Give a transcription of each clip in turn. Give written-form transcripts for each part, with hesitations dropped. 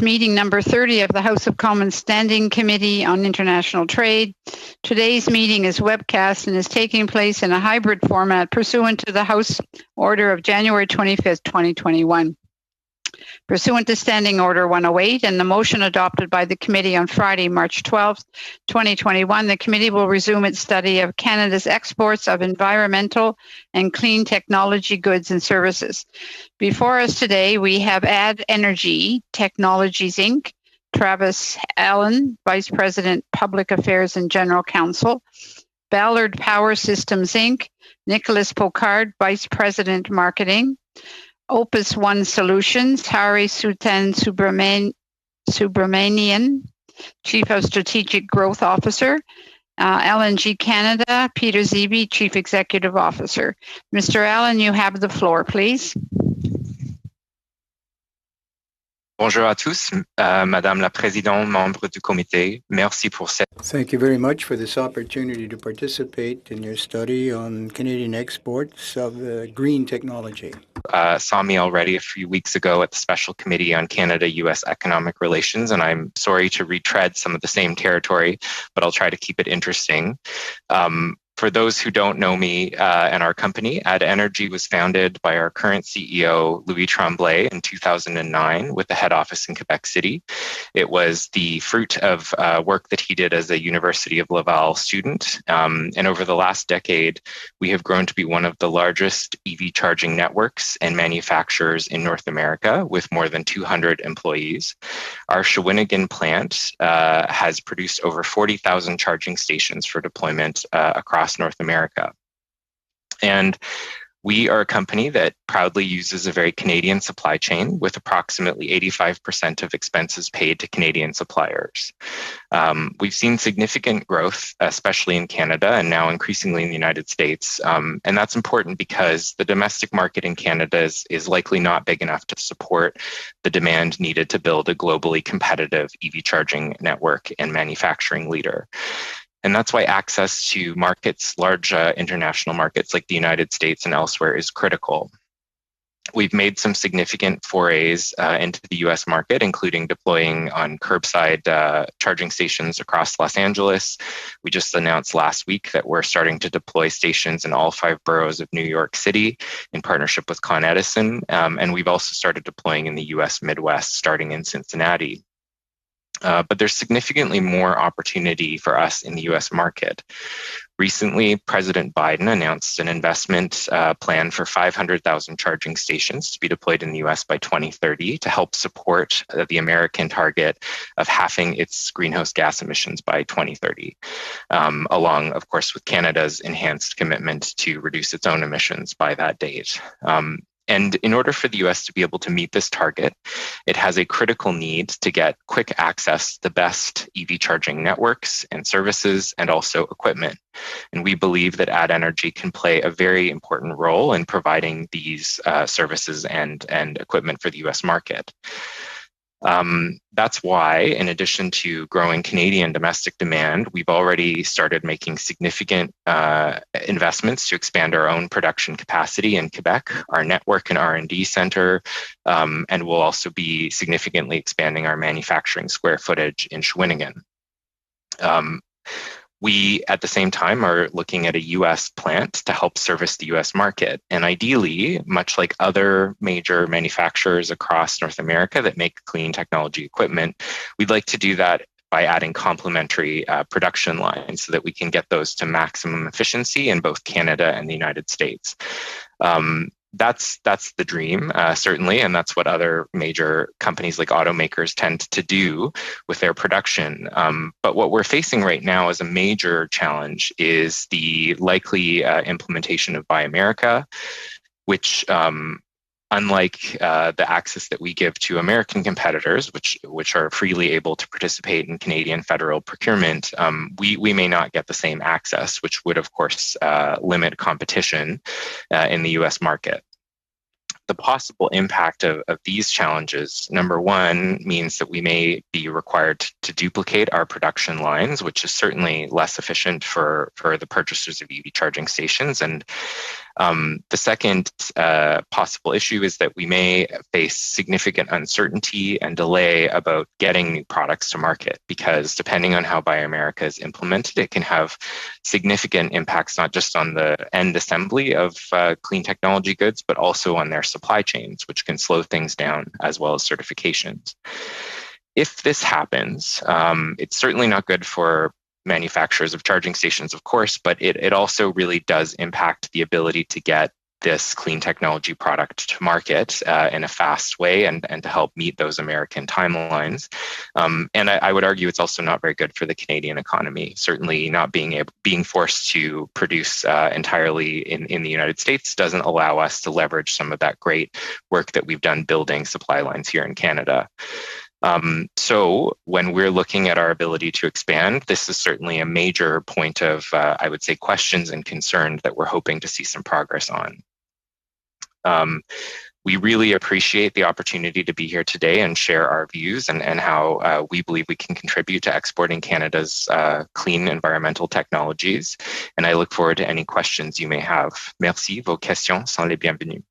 Meeting number 30 of the House of Commons Standing Committee on International Trade. Today's meeting is webcast and is taking place in a hybrid format pursuant to the House Order of January 25th, 2021. Pursuant to Standing Order 108 and the motion adopted by the committee on Friday, March 12th, 2021, the committee will resume its study of Canada's exports of environmental and clean technology goods and services. Before us today, we have Add Energy Technologies, Inc., Travis Allen, Vice President, Public Affairs and General Counsel, Ballard Power Systems, Inc., Nicholas Pocard, Vice President, Marketing, Opus One Solutions, Hari Sutan Subramanian, Chief of Strategic Growth Officer, LNG Canada, Peter Zeeby, Chief Executive Officer. Mr. Allen, you have the floor, please. Bonjour à tous, Madame la Présidente, membres du comité. Merci pour cette. Thank you very much for this opportunity to participate in your study on Canadian exports of green technology. Saw me already a few weeks ago at the Special Committee on Canada-U.S. Economic Relations, and I'm sorry to retread some of the same territory, but I'll try to keep it interesting. For those who don't know me and our company, Add Energy was founded by our current CEO, Louis Tremblay, in 2009 with the head office in Quebec City. It was the fruit of work that he did as a University of Laval student. And over the last decade, we have grown to be one of the largest EV charging networks and manufacturers in North America with more than 200 employees. Our Shawinigan plant has produced over 40,000 charging stations for deployment across North America. And we are a company that proudly uses a very Canadian supply chain with approximately 85% of expenses paid to Canadian suppliers. We've seen significant growth, especially in Canada and now increasingly in the United States. And that's important because the domestic market in Canada is likely not big enough to support the demand needed to build a globally competitive EV charging network and manufacturing leader. And that's why access to markets, large international markets like the United States and elsewhere is critical. We've made some significant forays into the US market, including deploying on curbside charging stations across Los Angeles. We just announced last week that we're starting to deploy stations in all 5 boroughs of New York City in partnership with Con Edison. And we've also started deploying in the US Midwest, starting in Cincinnati. But there's significantly more opportunity for us in the US market. Recently, President Biden announced an investment plan for 500,000 charging stations to be deployed in the US by 2030 to help support the American target of halving its greenhouse gas emissions by 2030, along, of course, with Canada's enhanced commitment to reduce its own emissions by that date. And in order for the US to be able to meet this target, it has a critical need to get quick access to the best EV charging networks and services and also equipment. And we believe that Add Energy can play a very important role in providing these services and equipment for the US market. That's why, in addition to growing Canadian domestic demand, we've already started making significant investments to expand our own production capacity in Quebec, our network and R&D center, and we'll also be significantly expanding our manufacturing square footage in Shawinigan. We, at the same time, are looking at a US plant to help service the US market. And ideally, much like other major manufacturers across North America that make clean technology equipment, we'd like to do that by adding complementary production lines so that we can get those to maximum efficiency in both Canada and the United States. That's the dream, certainly, and that's what other major companies like automakers tend to do with their production. But what we're facing right now as a major challenge is the likely implementation of Buy America, which, unlike the access that we give to American competitors, which are freely able to participate in Canadian federal procurement, we may not get the same access, which would, of course, limit competition in the US market. The possible impact of these challenges, number one, means that we may be required to duplicate our production lines, which is certainly less efficient for the purchasers of EV charging stations. And the second possible issue is that we may face significant uncertainty and delay about getting new products to market, because depending on how Buy America is implemented, it can have significant impacts not just on the end assembly of clean technology goods, but also on their supply chains, which can slow things down, as well as certifications. If this happens, it's certainly not good for manufacturers of charging stations, of course, but it also really does impact the ability to get this clean technology product to market in a fast way and to help meet those American timelines. And I would argue it's also not very good for the Canadian economy. Certainly not being forced to produce entirely in the United States doesn't allow us to leverage some of that great work that we've done building supply lines here in Canada. So when we're looking at our ability to expand, this is certainly a major point of, I would say, questions and concern that we're hoping to see some progress on. We really appreciate the opportunity to be here today and share our views and how we believe we can contribute to exporting Canada's clean environmental technologies. And I look forward to any questions you may have. Merci. Vos questions sont les bienvenues.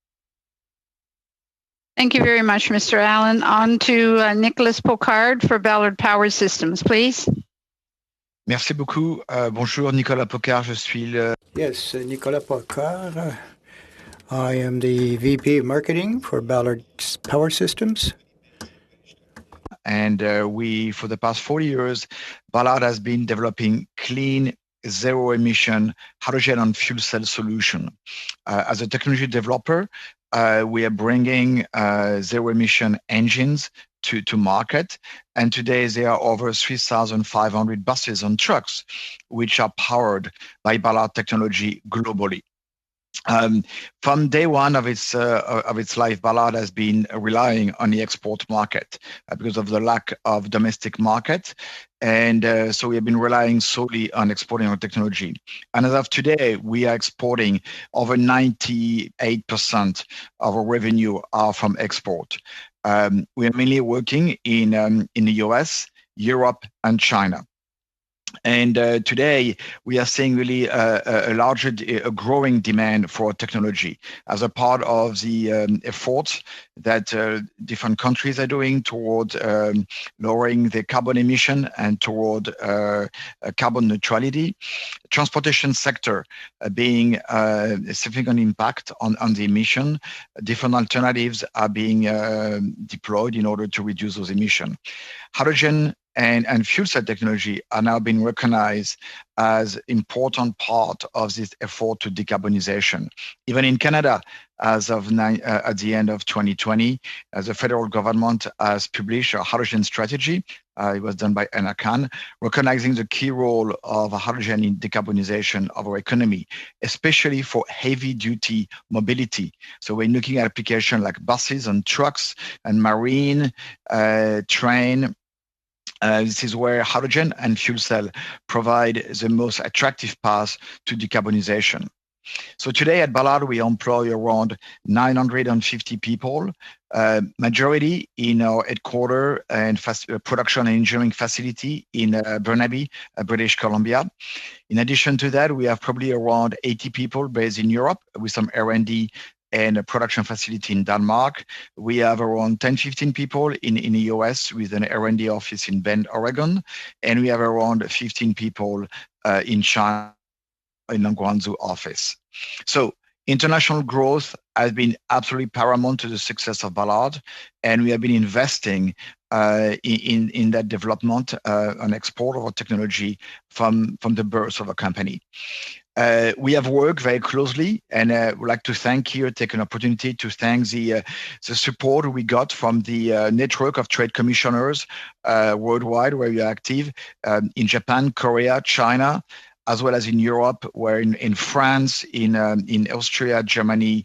Thank you very much, Mr. Allen. On to Nicholas Pocard for Ballard Power Systems, please. Merci beaucoup. Bonjour, Nicolas Pocard. Je suis le... Yes, Nicolas Pocard. I am the VP of Marketing for Ballard Power Systems. And we, for the past 40 years, Ballard has been developing clean, zero-emission hydrogen and fuel cell solution. As a technology developer, we are bringing zero-emission engines to market. And today there are over 3,500 buses and trucks which are powered by Ballard technology globally. From day one of its life, Ballard has been relying on the export market because of the lack of domestic market. And so we have been relying solely on exporting our technology. And as of today, we are exporting over 98% of our revenue are from export. We are mainly working in the US, Europe, and China. And today, we are seeing really a growing demand for technology as a part of the efforts that different countries are doing toward lowering their carbon emission and toward carbon neutrality. Transportation sector being a significant impact on the emission. Different alternatives are being deployed in order to reduce those emissions. Hydrogen and fuel cell technology are now being recognized as important part of this effort to decarbonization. Even in Canada, as of at the end of 2020, as the federal government has published a hydrogen strategy. It was done by Anna Khan, recognizing the key role of hydrogen in decarbonization of our economy, especially for heavy-duty mobility. So we're looking at applications like buses and trucks and marine, train. This is where hydrogen and fuel cell provide the most attractive path to decarbonization. So today at Ballard, we employ around 950 people, majority in our headquarters and production and engineering facility in Burnaby, British Columbia. In addition to that, we have probably around 80 people based in Europe with some R&D and a production facility in Denmark. We have around 10-15 people in the US with an R&D office in Bend, Oregon. And we have around 15 people in China, in the Guangzhou office. So international growth has been absolutely paramount to the success of Ballard, and we have been investing in that development and export of our technology from the birth of a company. We have worked very closely, and would like to take an opportunity to thank the support we got from the network of trade commissioners worldwide, where we are active in Japan, Korea, China, as well as in Europe, where in France, in Austria, Germany,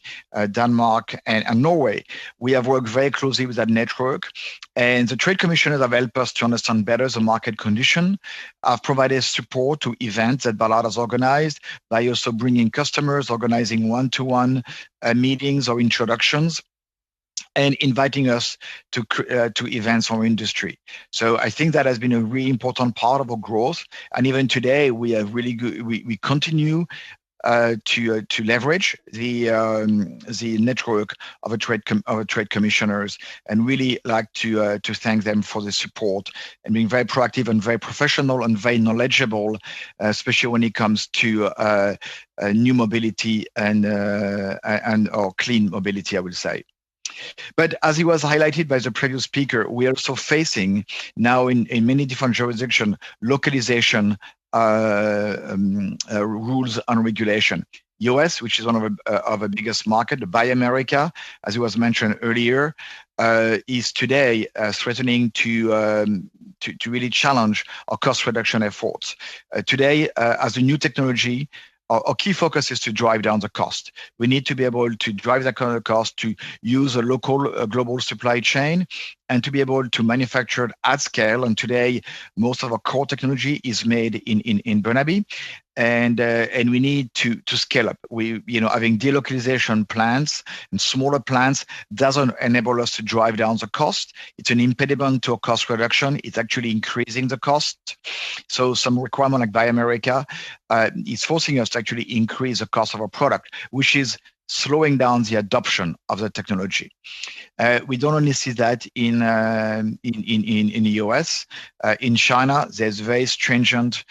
Denmark, and Norway. We have worked very closely with that network. And the trade commissioners have helped us to understand better the market condition, have provided support to events that Ballard has organized by also bringing customers, organizing one-to-one meetings or introductions. and inviting us to events from industry. So I think that has been a really important part of our growth. And even today, we are really good. We continue to leverage the network of a trade commissioners, and really like to thank them for the support and being very proactive and very professional and very knowledgeable, especially when it comes to new mobility and or clean mobility, I would say. But as it was highlighted by the previous speaker, we are also facing now in many different jurisdictions localization rules and regulation. US, which is one of the biggest market, the Buy America, as it was mentioned earlier, is today threatening to really challenge our cost reduction efforts. Today, as a new technology, our key focus is to drive down the cost. We need to be able to drive that kind of cost, to use a local, global supply chain, and to be able to manufacture at scale. And today, most of our core technology is made in Burnaby, and we need to scale up. We, having delocalization plants and smaller plants doesn't enable us to drive down the cost. It's an impediment to cost reduction. It's actually increasing the cost. So some requirement like Buy America is forcing us to actually increase the cost of our product, which is slowing down the adoption of the technology. We don't only see that in the US. In China, there's very stringent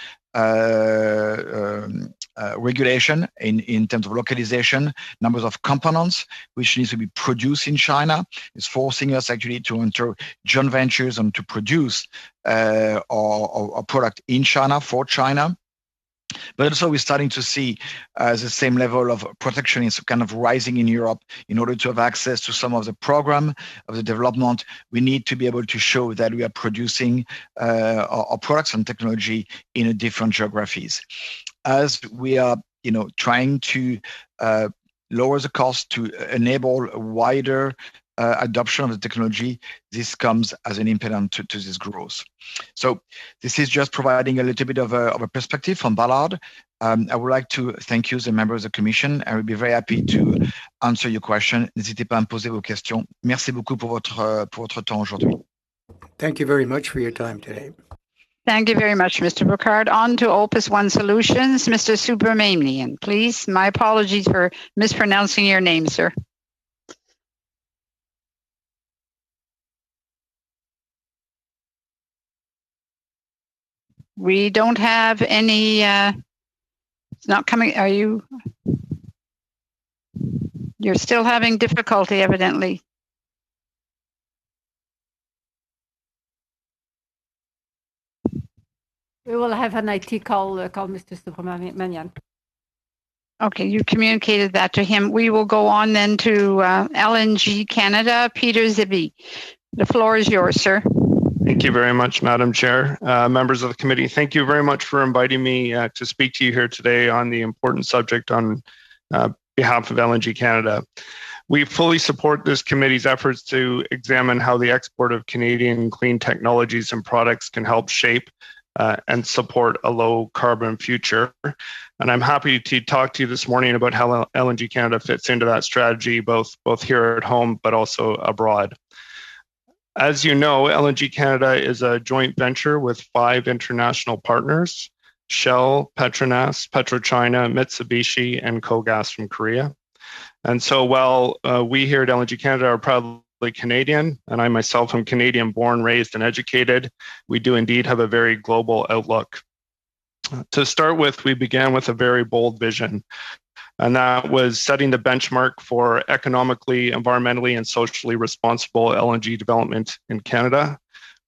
regulation in terms of localization, numbers of components which needs to be produced in China. Is forcing us actually to enter joint ventures and to produce our product in China for China. But also we're starting to see the same level of protection is kind of rising in Europe. In order to have access to some of the program of the development, we need to be able to show that we are producing our products and technology in different geographies. As we are, trying to lower the cost to enable a wider adoption of the technology, this comes as an impediment to this growth. So this is just providing a little bit of a perspective from Ballard. I would like to thank you, the members of the Commission. I will be very happy to answer your question. N'hésitez pas à me poser vos questions. Merci beaucoup pour votre temps aujourd'hui. Thank you very much for your time today. Thank you very much, Mr. Burkhard. On to Opus One Solutions, Mr. Subramanian, please. My apologies for mispronouncing your name, sir. We don't have any, it's not coming, you're still having difficulty, evidently. We will have an IT call Mr. Subramanian. Okay, you communicated that to him. We will go on then to LNG Canada, Peter Zibby. The floor is yours, sir. Thank you very much, Madam Chair. Members of the committee, thank you very much for inviting me to speak to you here today on the important subject on behalf of LNG Canada. We fully support this committee's efforts to examine how the export of Canadian clean technologies and products can help shape and support a low carbon future. And I'm happy to talk to you this morning about how LNG Canada fits into that strategy, both here at home, but also abroad. As you know, LNG Canada is a joint venture with 5 international partners: Shell, Petronas, PetroChina, Mitsubishi, and KOGAS from Korea. And so while we here at LNG Canada are proudly Canadian, and I myself am Canadian born, raised, and educated, we do indeed have a very global outlook. To start with, we began with a very bold vision, and that was setting the benchmark for economically, environmentally, and socially responsible LNG development in Canada,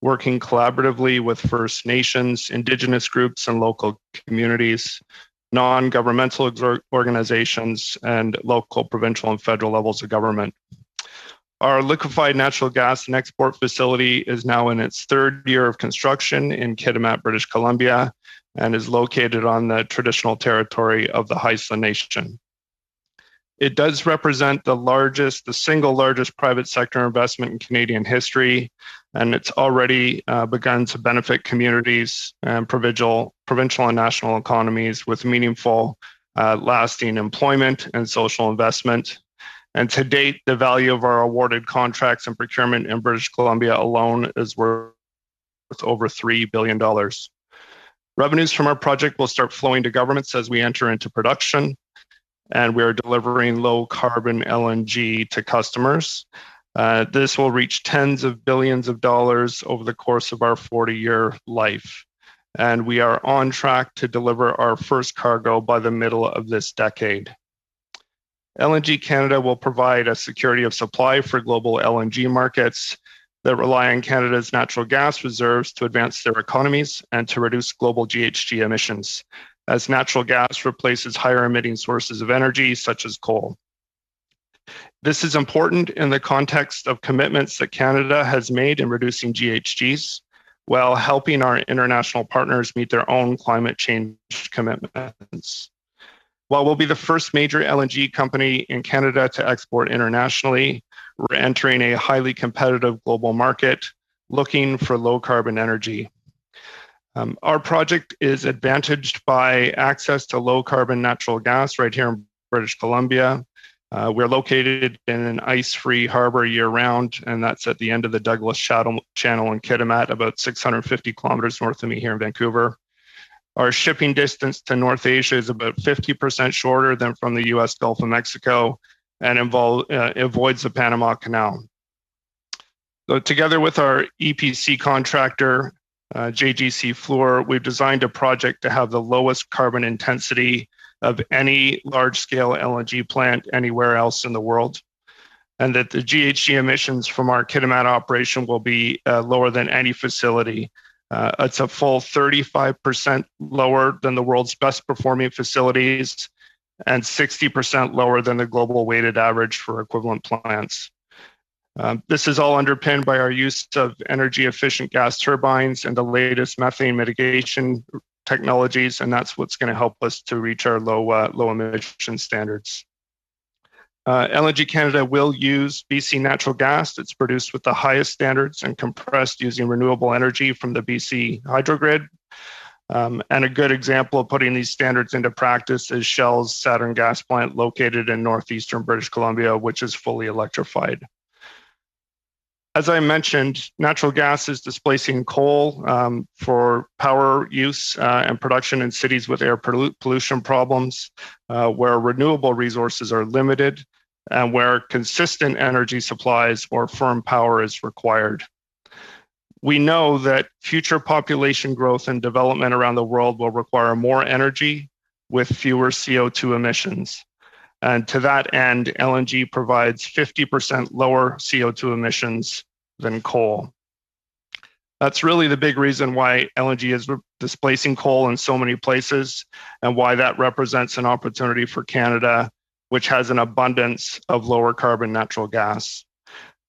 working collaboratively with First Nations, Indigenous groups, and local communities, non-governmental organizations, and local, provincial, and federal levels of government. Our liquefied natural gas and export facility is now in its 3rd year of construction in Kitimat, British Columbia, and is located on the traditional territory of the Haisla Nation. It does represent the single largest private sector investment in Canadian history, and it's already begun to benefit communities and provincial and national economies with meaningful, lasting employment and social investment. And to date, the value of our awarded contracts and procurement in British Columbia alone is worth over $3 billion. Revenues from our project will start flowing to governments as we enter into production, and we are delivering low carbon LNG to customers. This will reach tens of billions of dollars over the course of our 40-year life. And we are on track to deliver our first cargo by the middle of this decade. LNG Canada will provide a security of supply for global LNG markets that rely on Canada's natural gas reserves to advance their economies and to reduce global GHG emissions, as natural gas replaces higher emitting sources of energy, such as coal. This is important in the context of commitments that Canada has made in reducing GHGs, while helping our international partners meet their own climate change commitments. While we'll be the first major LNG company in Canada to export internationally, we're entering a highly competitive global market looking for low carbon energy. Our project is advantaged by access to low carbon natural gas right here in British Columbia. We're located in an ice-free harbor year-round, and that's at the end of the Douglas Channel in Kitimat, about 650 kilometers north of me here in Vancouver. Our shipping distance to North Asia is about 50% shorter than from the US Gulf of Mexico, and avoids the Panama Canal. So together with our EPC contractor, JGC Fluor, we've designed a project to have the lowest carbon intensity of any large-scale LNG plant anywhere else in the world, and that the GHG emissions from our Kitimat operation will be lower than any facility. It's a full 35% lower than the world's best performing facilities and 60% lower than the global weighted average for equivalent plants. This is all underpinned by our use of energy efficient gas turbines and the latest methane mitigation technologies, and that's what's going to help us to reach our low emission standards. LNG Canada will use BC natural gas that's produced with the highest standards and compressed using renewable energy from the BC hydrogrid. And a good example of putting these standards into practice is Shell's Saturn gas plant located in northeastern British Columbia, which is fully electrified. As I mentioned, natural gas is displacing coal for power use and production in cities with air pollution problems, where renewable resources are limited and where consistent energy supplies or firm power is required. We know that future population growth and development around the world will require more energy with fewer CO2 emissions. And to that end, LNG provides 50% lower CO2 emissions than coal. That's really the big reason why LNG is displacing coal in so many places, and why that represents an opportunity for Canada, which has an abundance of lower carbon natural gas.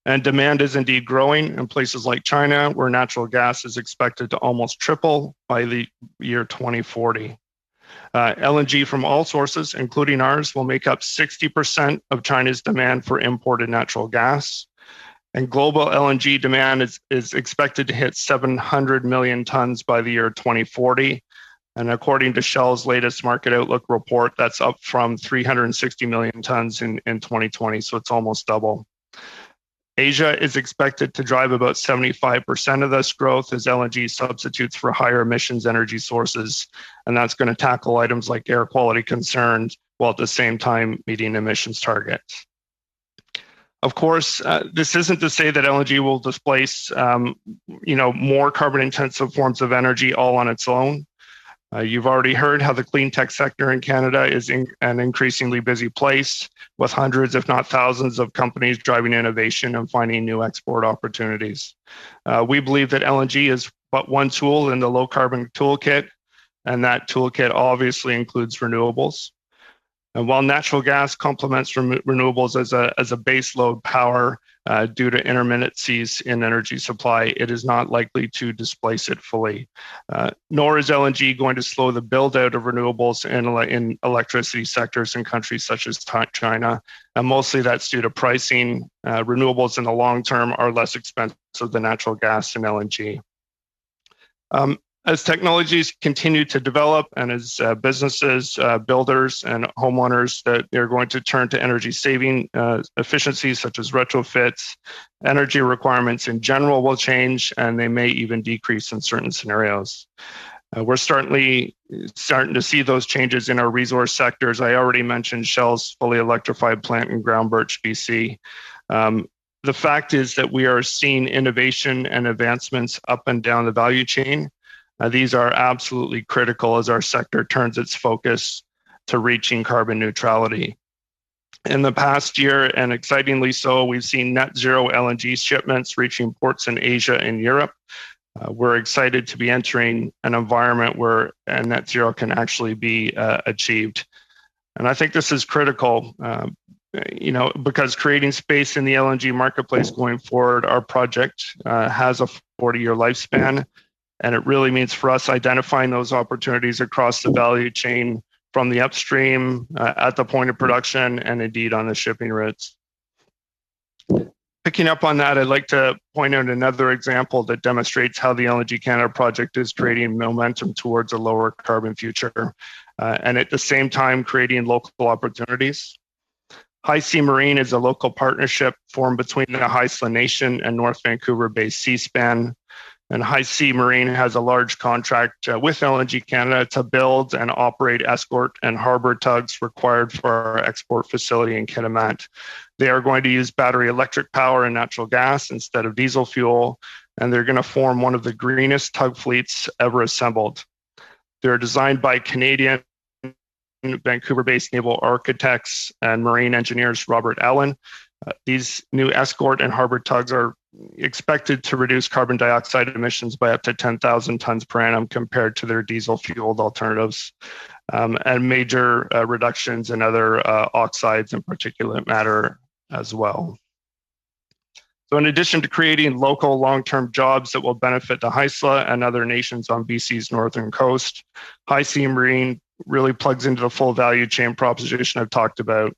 And demand is indeed growing in places like China, where natural gas is expected to almost triple by the year 2040. LNG from all sources, including ours, will make up 60% of China's demand for imported natural gas. And global LNG demand is expected to hit 700 million tons by the year 2040. And according to Shell's latest market outlook report, that's up from 360 million tons in 2020, so it's almost double. Asia is expected to drive about 75% of this growth as LNG substitutes for higher emissions energy sources, and that's going to tackle items like air quality concerns while at the same time meeting emissions targets. Of course, this isn't to say that LNG will displace more carbon-intensive forms of energy all on its own. You've already heard how the clean tech sector in Canada is an increasingly busy place, with hundreds, if not thousands, of companies driving innovation and finding new export opportunities. We believe that LNG is but one tool in the low carbon toolkit, and that toolkit obviously includes renewables. And while natural gas complements renewables as a base load power due to intermittencies in energy supply, it is not likely to displace it fully. Nor is LNG going to slow the build out of renewables in electricity sectors in countries such as China. And mostly that's due to pricing. Renewables in the long term are less expensive than natural gas and LNG. As technologies continue to develop and as businesses, builders, and homeowners, that they're going to turn to energy saving efficiencies such as retrofits, energy requirements in general will change, and they may even decrease in certain scenarios. We're starting to see those changes in our resource sectors. I already mentioned Shell's fully electrified plant in Groundbirch, BC. The fact is that we are seeing innovation and advancements up and down the value chain. These are absolutely critical as our sector turns its focus to reaching carbon neutrality. In the past year, and excitingly so, we've seen net zero LNG shipments reaching ports in Asia and Europe. We're excited to be entering an environment where net zero can actually be achieved. And I think this is critical, because creating space in the LNG marketplace going forward, our project has a 40-year lifespan. And it really means for us identifying those opportunities across the value chain from the upstream, at the point of production, and indeed on the shipping routes. Picking up on that, I'd like to point out another example that demonstrates how the LNG Canada project is creating momentum towards a lower carbon future, and at the same time creating local opportunities. High Sea Marine is a local partnership formed between the Haisla Nation and North Vancouver-based Seaspan. And High Sea Marine has a large contract with LNG Canada to build and operate escort and harbor tugs required for our export facility in Kitimat. They are going to use battery electric power and natural gas instead of diesel fuel, and they're going to form one of the greenest tug fleets ever assembled. They're designed by Canadian Vancouver-based naval architects and marine engineers Robert Allen. These new escort and harbor tugs are expected to reduce carbon dioxide emissions by up to 10,000 tons per annum compared to their diesel-fueled alternatives, and major reductions in other oxides and particulate matter as well. So in addition to creating local long-term jobs that will benefit the Haisla and other nations on BC's northern coast, High Sea Marine really plugs into the full value chain proposition I've talked about.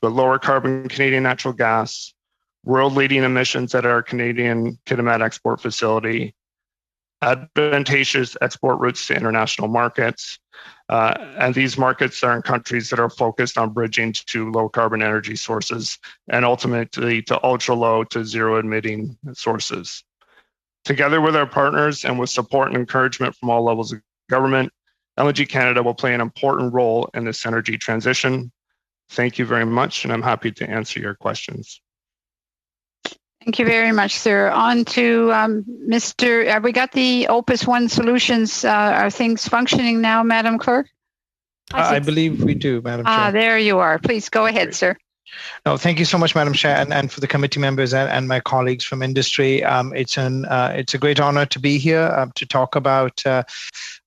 But lower carbon Canadian natural gas, world-leading emissions at our Canadian Kitimat export facility, advantageous export routes to international markets, and these markets are in countries that are focused on bridging to low carbon energy sources and ultimately to ultra low to zero emitting sources. Together with our partners and with support and encouragement from all levels of government, LNG Canada will play an important role in this energy transition. Thank you very much, and I'm happy to answer your questions. Thank you very much, sir. On to Mr. Have we got the Opus One solutions? Are things functioning now, Madam Clerk? I believe we do, Madam Chair. There you are. Please go ahead, sir. No, thank you so much, Madam Chair, and for the committee members and my colleagues from industry. It's a great honor to be here to talk about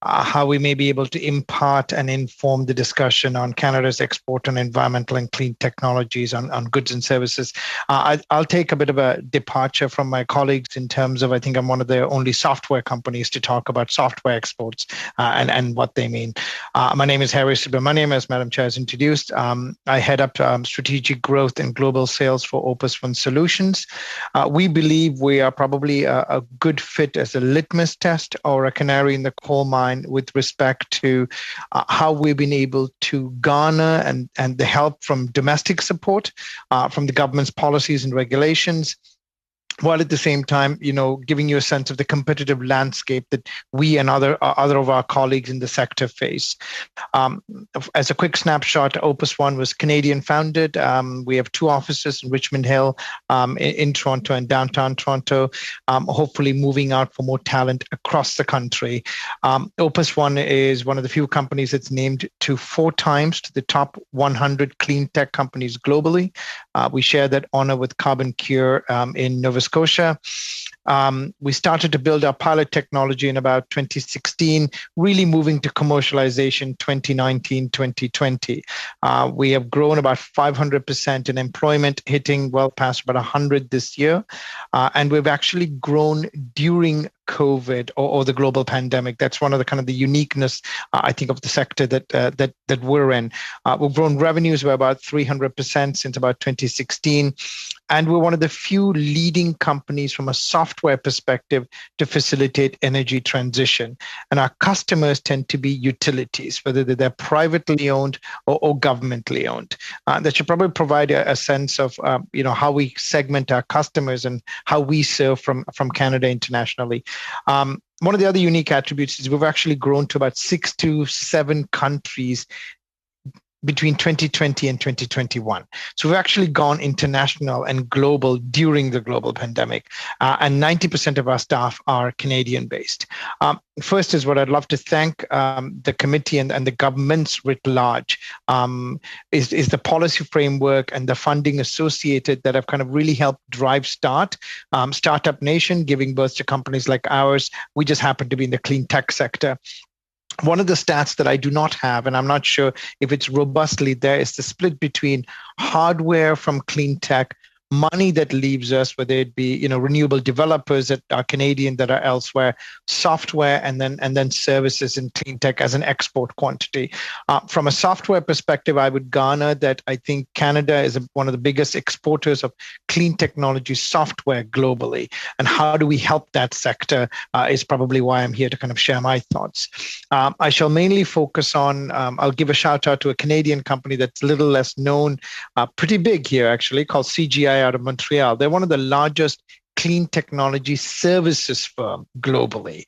how we may be able to impart and inform the discussion on Canada's export on environmental and clean technologies on goods and services. I'll take a bit of a departure from my colleagues in terms of, I think I'm one of the only software companies to talk about software exports and what they mean. My name is Harry Subramaniam, as Madam Chair has introduced. I head up strategic growth and global sales for Opus One Solutions. We believe we are probably a good fit as a litmus test or a canary in the coal mine with respect to how we've been able to garner and the help from domestic support, from the government's policies and regulations, while at the same time, giving you a sense of the competitive landscape that we and other of our colleagues in the sector face. As a quick snapshot, Opus One was Canadian founded. We have 2 offices in Richmond Hill, in Toronto and downtown Toronto, hopefully moving out for more talent across the country. Opus One is one of the few companies that's named 4 times to the top 100 clean tech companies globally. We share that honor with Carbon Cure in Nova Scotia. We started to build our pilot technology in about 2016, really moving to commercialization 2019, 2020. We have grown about 500% in employment, hitting well past about 100 this year. And we've actually grown during COVID or the global pandemic. That's one of the kind of the uniqueness, I think, of the sector that we're in. We've grown revenues by about 300% since about 2016. And we're one of the few leading companies from a software perspective to facilitate energy transition. And our customers tend to be utilities, whether they're privately owned or governmentally owned. That should probably provide a sense of how we segment our customers and how we serve from Canada internationally. One of the other unique attributes is we've actually grown to about 6 to 7 countries between 2020 and 2021. So we've actually gone international and global during the global pandemic, and 90% of our staff are Canadian-based. First is what I'd love to thank the committee and the governments writ large, is the policy framework and the funding associated that have kind of really helped drive Startup Nation, giving birth to companies like ours. We just happen to be in the clean tech sector. One of the stats that I do not have, and I'm not sure if it's robustly there, is the split between hardware from clean tech, money that leaves us, whether it be renewable developers that are Canadian that are elsewhere, software, and then services in clean tech as an export quantity. From a software perspective, I would garner that I think Canada is one of the biggest exporters of clean technology software globally. And how do we help that sector is probably why I'm here to kind of share my thoughts. I shall mainly focus on, I'll give a shout out to a Canadian company that's a little less known, pretty big here actually, called CGI out of Montreal. They're one of the largest clean technology services firm globally.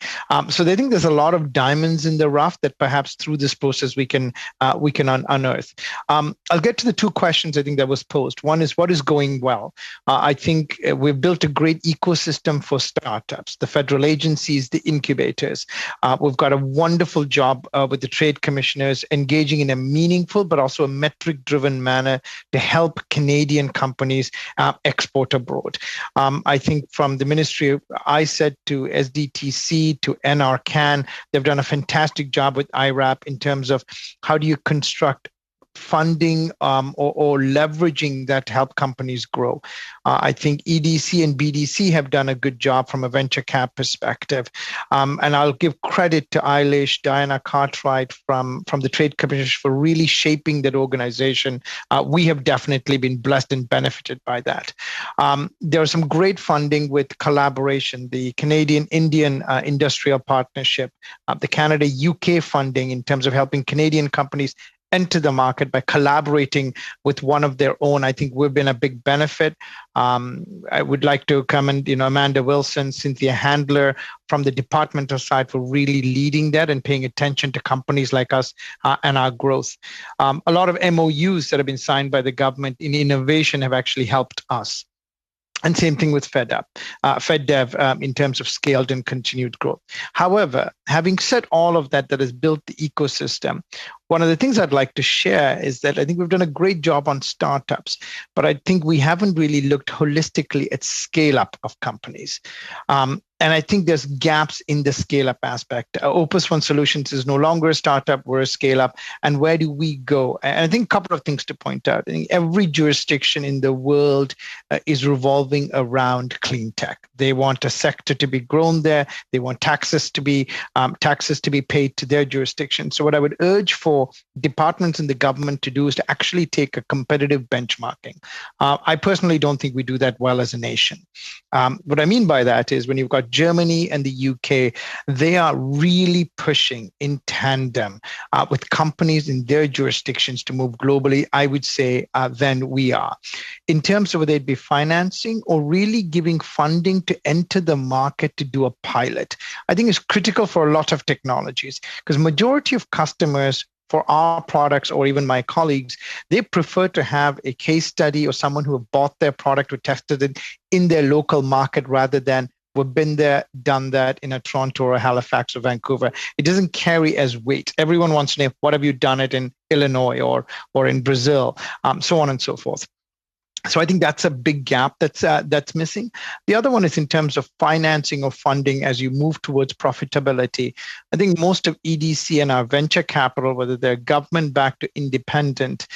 So they think there's a lot of diamonds in the rough that perhaps through this process we can unearth. I'll get to the 2 questions I think that was posed. One is, what is going well? I think we've built a great ecosystem for startups, the federal agencies, the incubators. We've got a wonderful job with the trade commissioners engaging in a meaningful but also a metric-driven manner to help Canadian companies export abroad. I think from the ministry, I said to SDTC, to NRCan, they've done a fantastic job with IRAP in terms of how do you construct funding or leveraging that to help companies grow. I think EDC and BDC have done a good job from a venture cap perspective. And I'll give credit to Eilish, Diana Cartwright from the Trade Commission for really shaping that organization. We have definitely been blessed and benefited by that. There was some great funding with collaboration, the Canadian-Indian Industrial Partnership, the Canada-UK funding in terms of helping Canadian companies enter the market by collaborating with one of their own. I think we've been a big benefit. I would like to commend, Amanda Wilson, Cynthia Handler from the departmental side for really leading that and paying attention to companies like us and our growth. A lot of MOUs that have been signed by the government in innovation have actually helped us. And same thing with FedDev in terms of scaled and continued growth. However, having said all of that has built the ecosystem, one of the things I'd like to share is that I think we've done a great job on startups, but I think we haven't really looked holistically at scale up of companies. And I think there's gaps in the scale-up aspect. Opus One Solutions is no longer a startup, we're a scale-up. And where do we go? And I think a couple of things to point out. I think every jurisdiction in the world is revolving around clean tech. They want a sector to be grown there. They want taxes to be paid to their jurisdiction. So what I would urge for departments in the government to do is to actually take a competitive benchmarking. I personally don't think we do that well as a nation. What I mean by that is when you've got Germany and the UK, they are really pushing in tandem with companies in their jurisdictions to move globally, I would say, than we are. In terms of whether it be financing or really giving funding to enter the market to do a pilot, I think is critical for a lot of technologies because majority of customers for our products or even my colleagues, they prefer to have a case study or someone who have bought their product or tested it in their local market rather than we've been there, done that in a Toronto or a Halifax or Vancouver. It doesn't carry as weight. Everyone wants to know, what have you done it in Illinois or in Brazil, so on and so forth. So I think that's a big gap that's missing. The other one is in terms of financing or funding as you move towards profitability. I think most of EDC and our venture capital, whether they're government-backed or independent,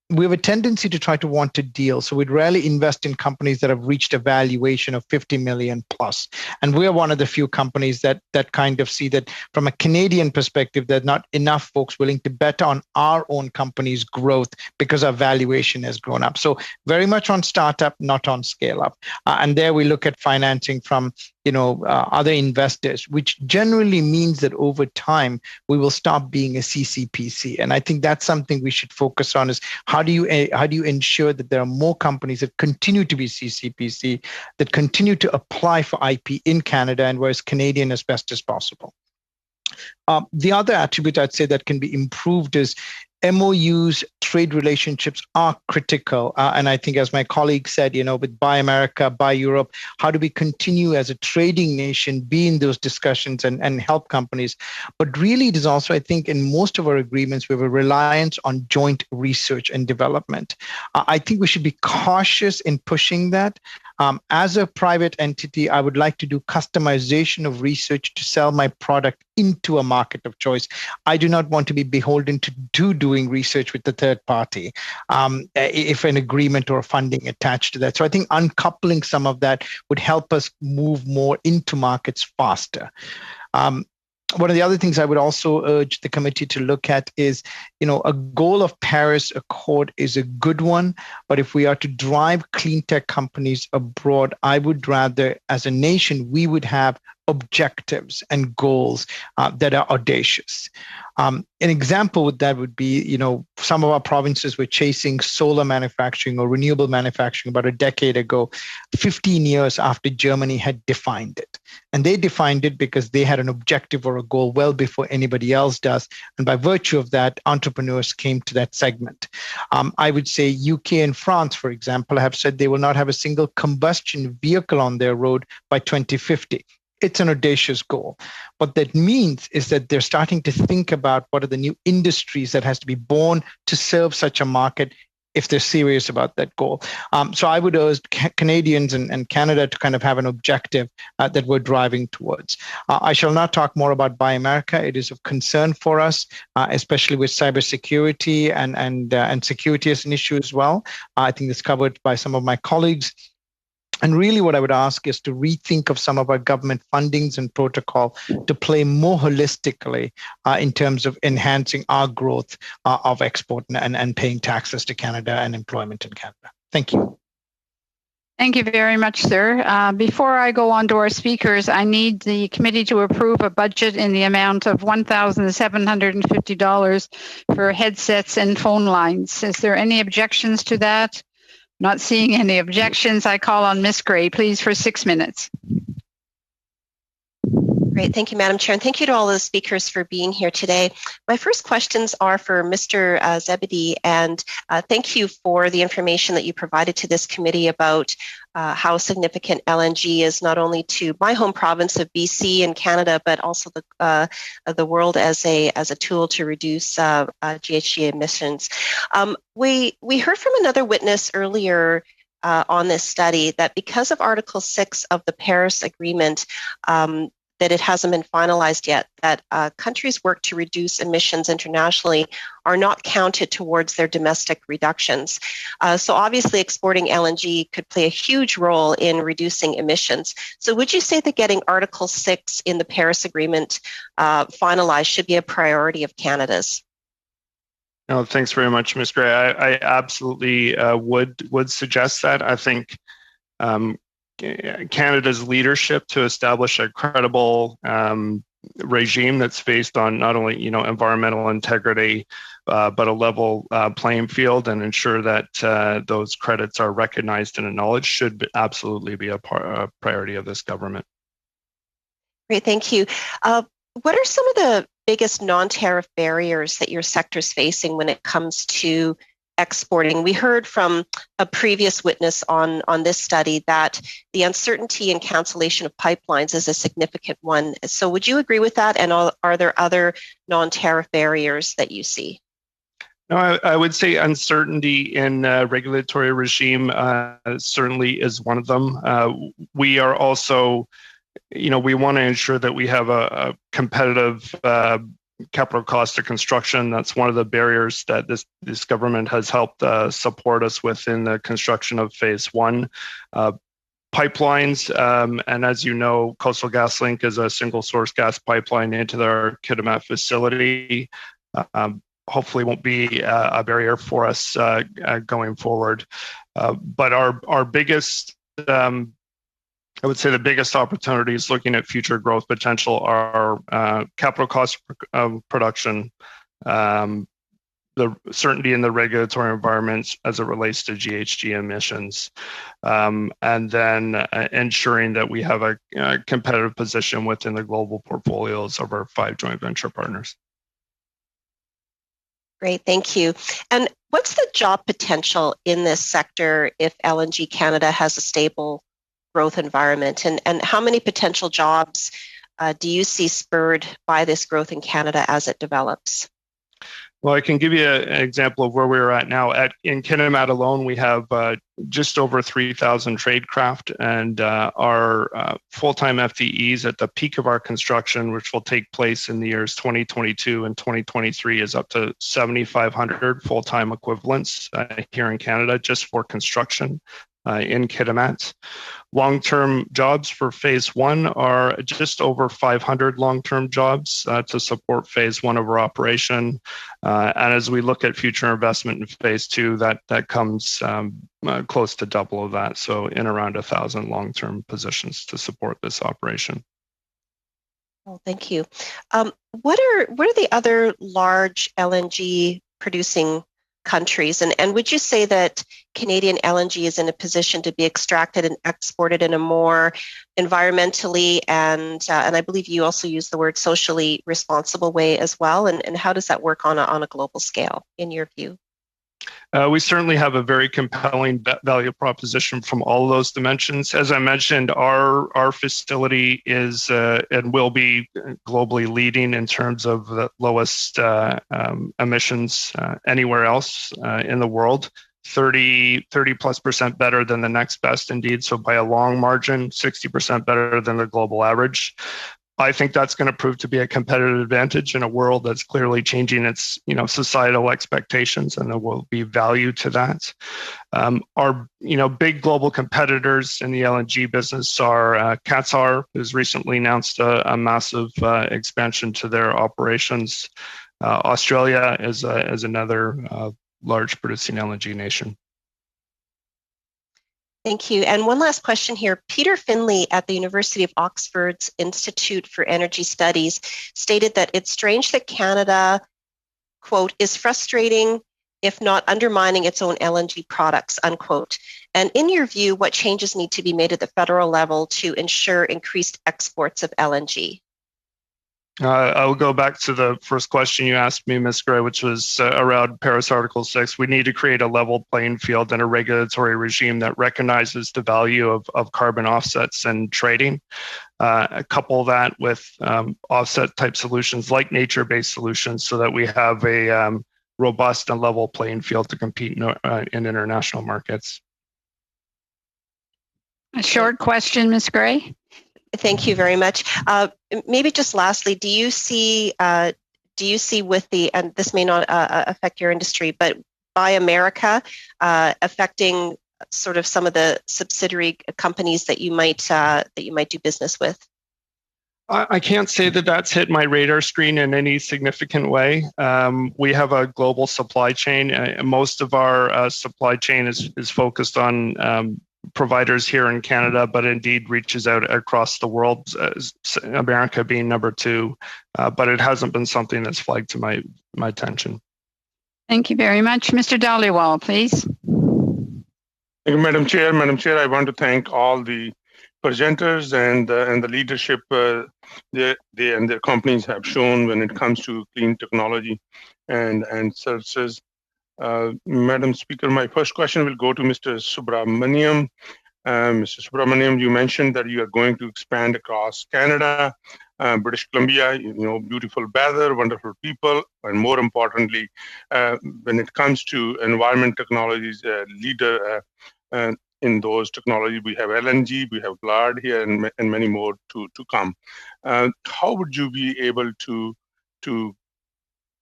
we have a tendency to try to want to deal. So we'd rarely invest in companies that have reached a valuation of 50 million plus. And we're one of the few companies that kind of see that from a Canadian perspective, there's not enough folks willing to bet on our own company's growth because our valuation has grown up. So very much on startup, not on scale up. And there we look at financing from other investors, which generally means that over time we will stop being a CCPC. And I think that's something we should focus on: is how do you ensure that there are more companies that continue to be CCPC, that continue to apply for IP in Canada and were as Canadian as best as possible. The other attribute I'd say that can be improved is MOUs, trade relationships are critical. And I think, as my colleague said, with Buy America, Buy Europe, how do we continue as a trading nation, be in those discussions and help companies? But really, it is also, I think, in most of our agreements, we have a reliance on joint research and development. I think we should be cautious in pushing that. As a private entity, I would like to do customization of research to sell my product into a market of choice. I do not want to be beholden to doing research with the third party if an agreement or funding attached to that. So I think uncoupling some of that would help us move more into markets faster. One of the other things I would also urge the committee to look at is, a goal of Paris Accord is a good one, but if we are to drive clean tech companies abroad, I would rather, as a nation, we would have objectives and goals that are audacious. An example with that would be, some of our provinces were chasing solar manufacturing or renewable manufacturing about a decade ago, 15 years after Germany had defined it. And they defined it because they had an objective or a goal well before anybody else does. And by virtue of that, entrepreneurs came to that segment. I would say UK and France, for example, have said they will not have a single combustion vehicle on their road by 2050. It's an audacious goal. What that means is that they're starting to think about what are the new industries that has to be born to serve such a market if they're serious about that goal. So I would urge Canadians and Canada to kind of have an objective that we're driving towards. I shall not talk more about Buy America. It is of concern for us, especially with cybersecurity and security as an issue as well. I think it's covered by some of my colleagues. And really what I would ask is to rethink of some of our government fundings and protocol to play more holistically in terms of enhancing our growth of export and paying taxes to Canada and employment in Canada. Thank you. Thank you very much, sir. Before I go on to our speakers, I need the committee to approve a budget in the amount of $1,750 for headsets and phone lines. Is there any objections to that? Not seeing any objections, I call on Ms. Gray, please, for 6 minutes. Great. Thank you, Madam Chair, and thank you to all the speakers for being here today. My first questions are for Mr. Zebedee, and thank you for the information that you provided to this committee about how significant LNG is not only to my home province of BC and Canada, but also the world as a tool to reduce GHG emissions. We heard from another witness earlier on this study that because of Article 6 of the Paris Agreement, that it hasn't been finalized yet, that countries' work to reduce emissions internationally are not counted towards their domestic reductions. So obviously exporting LNG could play a huge role in reducing emissions. So would you say that getting Article 6 in the Paris Agreement finalized should be a priority of Canada's? No, thanks very much, Ms. Gray. I absolutely would suggest that. I think Canada's leadership to establish a credible regime that's based on not only environmental integrity, but a level playing field, and ensure that those credits are recognized and acknowledged should absolutely be a priority of this government. Great, thank you. What are some of the biggest non-tariff barriers that your sector is facing when it comes to exporting? We heard from a previous witness on this study that the uncertainty and cancellation of pipelines is a significant one. So would you agree with that? And are there other non-tariff barriers that you see? No, I would say uncertainty in regulatory regime certainly is one of them. We are also, we want to ensure that we have a competitive capital cost of construction. That's one of the barriers that this government has helped support us with in the construction of phase one. Pipelines, and as you know, Coastal GasLink is a single source gas pipeline into their Kitimat facility. Hopefully won't be a barrier for us going forward. But our biggest, I would say the biggest opportunities looking at future growth potential are capital cost of production, the certainty in the regulatory environments as it relates to GHG emissions, and then ensuring that we have a competitive position within the global portfolios of our 5 joint venture partners. Great, thank you. And what's the job potential in this sector if LNG Canada has a stable growth environment? And how many potential jobs do you see spurred by this growth in Canada as it develops? Well, I can give you an example of where we're at now. In Kitimat alone, we have just over 3,000 tradecraft, and our full-time FTEs at the peak of our construction, which will take place in the years 2022 and 2023, is up to 7,500 full-time equivalents here in Canada just for construction in Kitimat. Long-term jobs for phase one are just over 500 long-term jobs to support phase one of our operation. And as we look at future investment in phase two, that comes close to double of that. So in around 1,000 long-term positions to support this operation. Well, thank you. What are the other large LNG producing countries, and would you say that Canadian LNG is in a position to be extracted and exported in a more environmentally and I believe you also use the word socially responsible way as well, and how does that work on a global scale in your view? We certainly have a very compelling value proposition from all of those dimensions. As I mentioned, our facility is and will be globally leading in terms of the lowest emissions anywhere else in the world. 30+% better than the next best, indeed. So by a long margin, 60% better than the global average. I think that's going to prove to be a competitive advantage in a world that's clearly changing its, societal expectations, and there will be value to that. Our, big global competitors in the LNG business are Qatar, who's recently announced a massive expansion to their operations. Australia is another large producing LNG nation. Thank you. And one last question here. Peter Finlay at the University of Oxford's Institute for Energy Studies stated that it's strange that Canada, quote, is frustrating, if not undermining its own LNG products, unquote. And in your view, what changes need to be made at the federal level to ensure increased exports of LNG? I'll go back to the first question you asked me, Ms. Gray, which was around Paris Article 6. We need to create a level playing field and a regulatory regime that recognizes the value of carbon offsets and trading. Couple that with offset type solutions like nature-based solutions so that we have a robust and level playing field to compete in international markets. A short question, Ms. Gray. Thank you very much. Maybe just lastly, do you see with the, and this may not affect your industry, but Buy America affecting sort of some of the subsidiary companies that you might do business with? I can't say that that's hit my radar screen in any significant way. We have a global supply chain. Most of our supply chain is focused on providers here in Canada, but indeed reaches out across the world, America being number 2, but it hasn't been something that's flagged to my attention. Thank you very much. Mr. Dhaliwal, please. Thank you, Madam Chair. Madam Chair, I want to thank all the presenters and the leadership they and their companies have shown when it comes to clean technology and services. Madam Speaker, my first question will go to Mr. Subramaniam. Mr. Subramaniam, you mentioned that you are going to expand across Canada, British Columbia, beautiful weather, wonderful people, and more importantly, when it comes to environment technologies, leader in those technologies, we have LNG, we have GLAD here, and many more to come. How would you be able to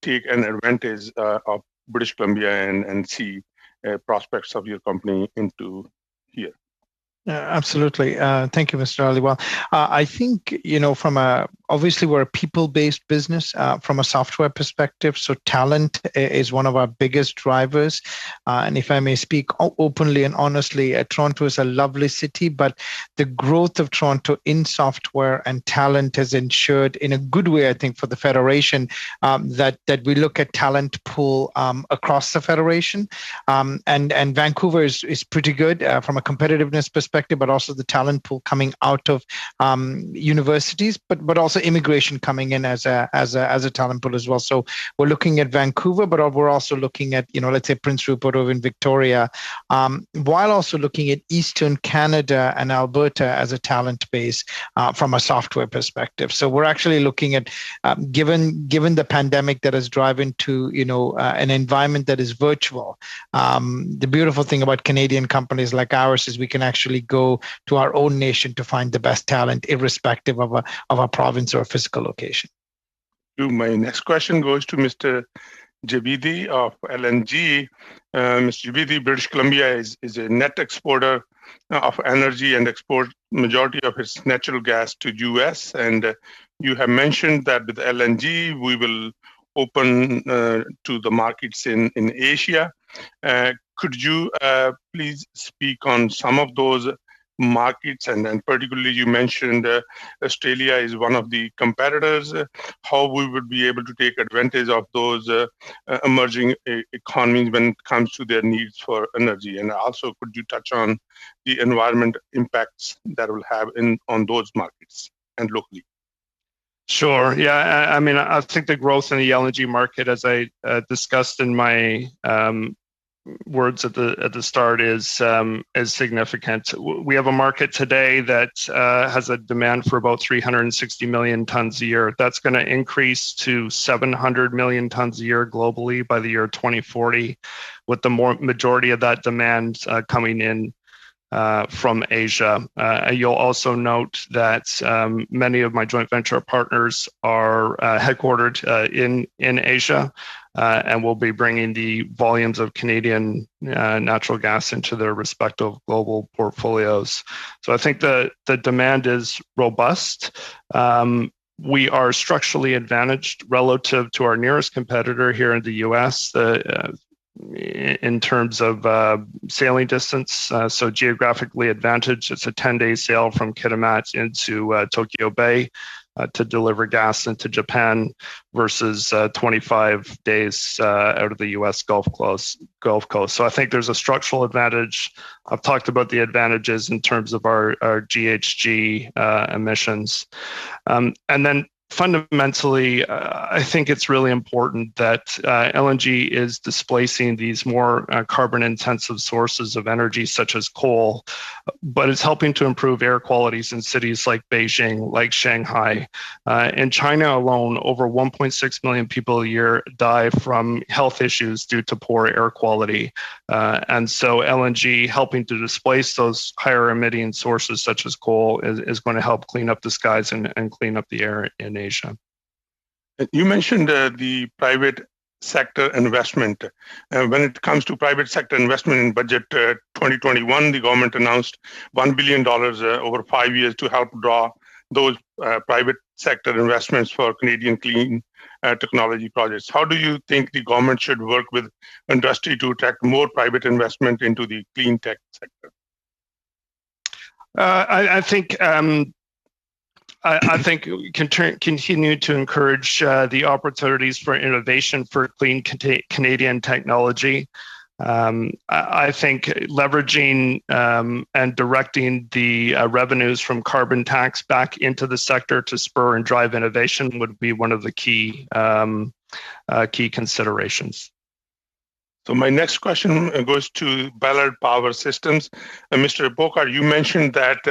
take an advantage of British Columbia and see prospects of your company into here? Absolutely. Thank you, Mr. Aliwal. I think, obviously we're a people-based business from a software perspective. So talent is one of our biggest drivers. And if I may speak openly and honestly, Toronto is a lovely city, but the growth of Toronto in software and talent has ensured in a good way, I think, for the Federation that we look at talent pool across the Federation. And Vancouver is pretty good from a competitiveness perspective, but also the talent pool coming out of universities, but also immigration coming in as a talent pool as well. So we're looking at Vancouver, but we're also looking at, let's say Prince Rupert over in Victoria, while also looking at Eastern Canada and Alberta as a talent base from a software perspective. So we're actually looking at, given the pandemic that has driven to, an environment that is virtual. The beautiful thing about Canadian companies like ours is we can actually go to our own nation to find the best talent, irrespective of a province or a physical location. My next question goes to Mr. Jabidi of LNG. Mr. Jabidi, British Columbia is a net exporter of energy and export majority of its natural gas to US. And you have mentioned that with LNG, we will open to the markets in Asia. Could you please speak on some of those markets, and then particularly you mentioned Australia is one of the competitors, how we would be able to take advantage of those emerging economies when it comes to their needs for energy? And also, could you touch on the environment impacts that will have on those markets and locally? Sure. Yeah. I mean, I think the growth in the LNG market, as I discussed in my words at the start, is significant. We have a market today that has a demand for about 360 million tons a year. That's going to increase to 700 million tons a year globally by the year 2040, with the majority of that demand coming in from Asia. You'll also note that many of my joint venture partners are headquartered in Asia, and will be bringing the volumes of Canadian natural gas into their respective global portfolios. So I think the demand is robust. We are structurally advantaged relative to our nearest competitor here in the US. In terms of sailing distance, so geographically advantaged. It's a 10-day sail from Kitimat into Tokyo Bay to deliver gas into Japan versus 25 days out of the U.S. Gulf Coast. So I think there's a structural advantage. I've talked about the advantages in terms of our GHG emissions. And then fundamentally, I think it's really important that LNG is displacing these more carbon-intensive sources of energy, such as coal, but it's helping to improve air qualities in cities like Beijing, like Shanghai. In China alone, over 1.6 million people a year die from health issues due to poor air quality. And so LNG helping to displace those higher emitting sources, such as coal, is going to help clean up the skies and clean up the air in Asia. You mentioned the private sector investment. When it comes to private sector investment in budget 2021, the government announced $1 billion over 5 years to help draw those private sector investments for Canadian clean technology projects. How do you think the government should work with industry to attract more private investment into the clean tech sector? I think we can continue to encourage the opportunities for innovation for clean Canadian technology. I think leveraging and directing the revenues from carbon tax back into the sector to spur and drive innovation would be one of the key considerations. So my next question goes to Ballard Power Systems. Mr. Bokar, you mentioned that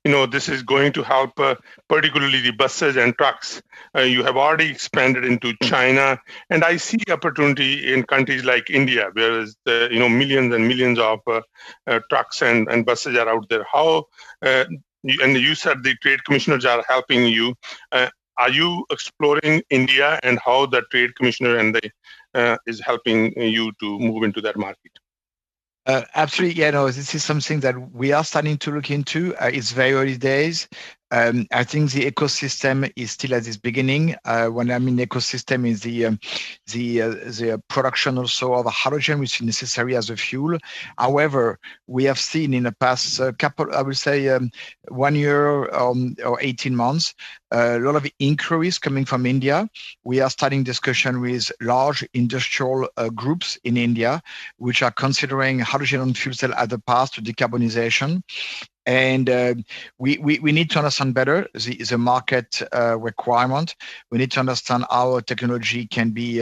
this is going to help particularly the buses and trucks. You have already expanded into China, and I see opportunity in countries like India, where millions and millions of trucks and buses are out there. How and you said the trade commissioners are helping you. are you exploring India and how the trade commissioner and is helping you to move into that market? Absolutely. Yeah, no, this is something that we are starting to look into. It's very early days. I think the ecosystem is still at its beginning. When I mean ecosystem is the production also of hydrogen, which is necessary as a fuel. However, we have seen in the past couple, I would say 1 year or 18 months, a lot of inquiries coming from India. We are starting discussion with large industrial groups in India, which are considering hydrogen on fuel cell as a path to decarbonization. And we need to understand better the market requirement. We need to understand how technology can be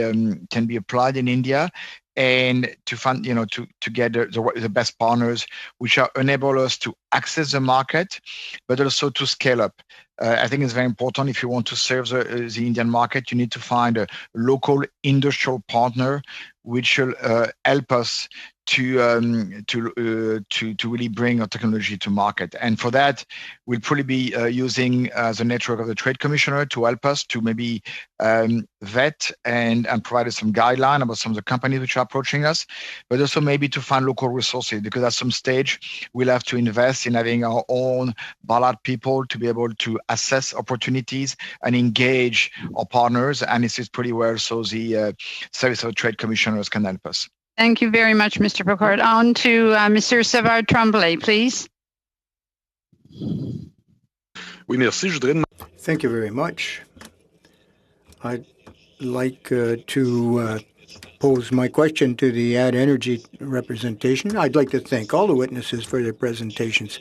applied in India, and to find to get the best partners which are enable us to access the market, but also to scale up. I think it's very important if you want to serve the Indian market, you need to find a local industrial partner which will help us to really bring our technology to market. And for that, we'll probably be using the network of the trade commissioner to help us to maybe vet and provide us some guideline about some of the companies which are approaching us, but also maybe to find local resources, because at some stage we'll have to invest in having our own Ballard people to be able to assess opportunities and engage our partners. And this is pretty where so the service of trade commissioners can help us. Thank you very much, Mr. Picard. On to Mr. Savard Tremblay, please. Oui, merci. Thank you very much. I'd like to pose my question to the Add Energy representation. I'd like to thank all the witnesses for their presentations.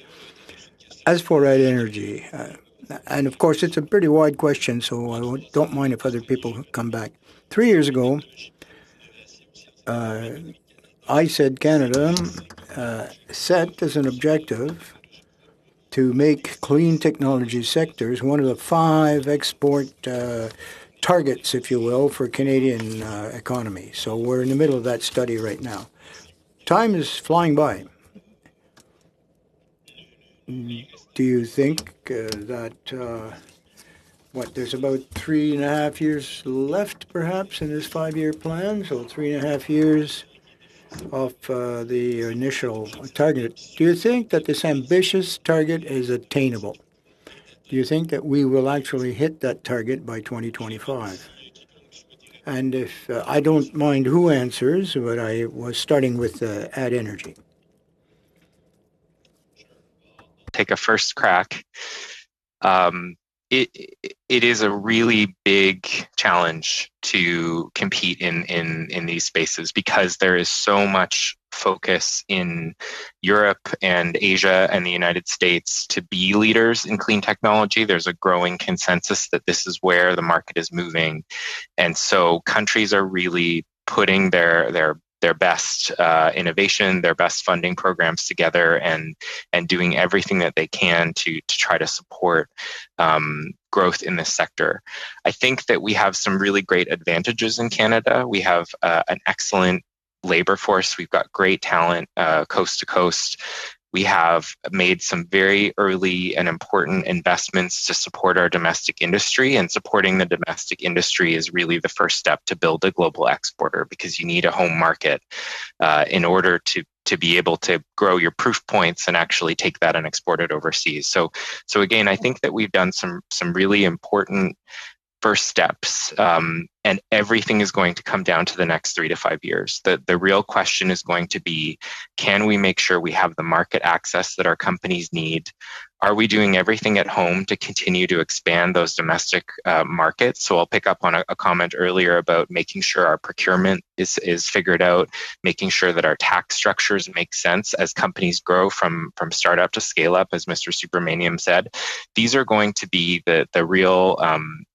As for Add Energy, and of course it's a pretty wide question, so I don't mind if other people come back. 3 years ago, I said Canada set as an objective to make clean technology sectors one of the 5 export targets, if you will, for Canadian economy. So we're in the middle of that study right now. Time is flying by. Do you think that there's about 3.5 years left, perhaps, in this 5-year plan? So 3.5 years of the initial target. Do you think that this ambitious target is attainable? Do you think that we will actually hit that target by 2025? And if I don't mind who answers, but I was starting with Add Energy. Take a first crack. It is a really big challenge to compete in these spaces, because there is so much focus in Europe and Asia and the United States to be leaders in clean technology. There's a growing consensus that this is where the market is moving. And so countries are really putting their best innovation, their best funding programs together, and doing everything that they can to try to support growth in this sector. I think that we have some really great advantages in Canada. We have an excellent labor force. We've got great talent coast to coast. We have made some very early and important investments to support our domestic industry, and supporting the domestic industry is really the first step to build a global exporter, because you need a home market in order to be able to grow your proof points and actually take that and export it overseas. So again, I think that we've done some really important first steps, and everything is going to come down to the next 3 to 5 years. The real question is going to be, can we make sure we have the market access that our companies need? Are we doing everything at home to continue to expand those domestic markets? So I'll pick up on a comment earlier about making sure our procurement is figured out, making sure that our tax structures make sense as companies grow from startup to scale up, as Mr. Subramaniam said. These are going to be the real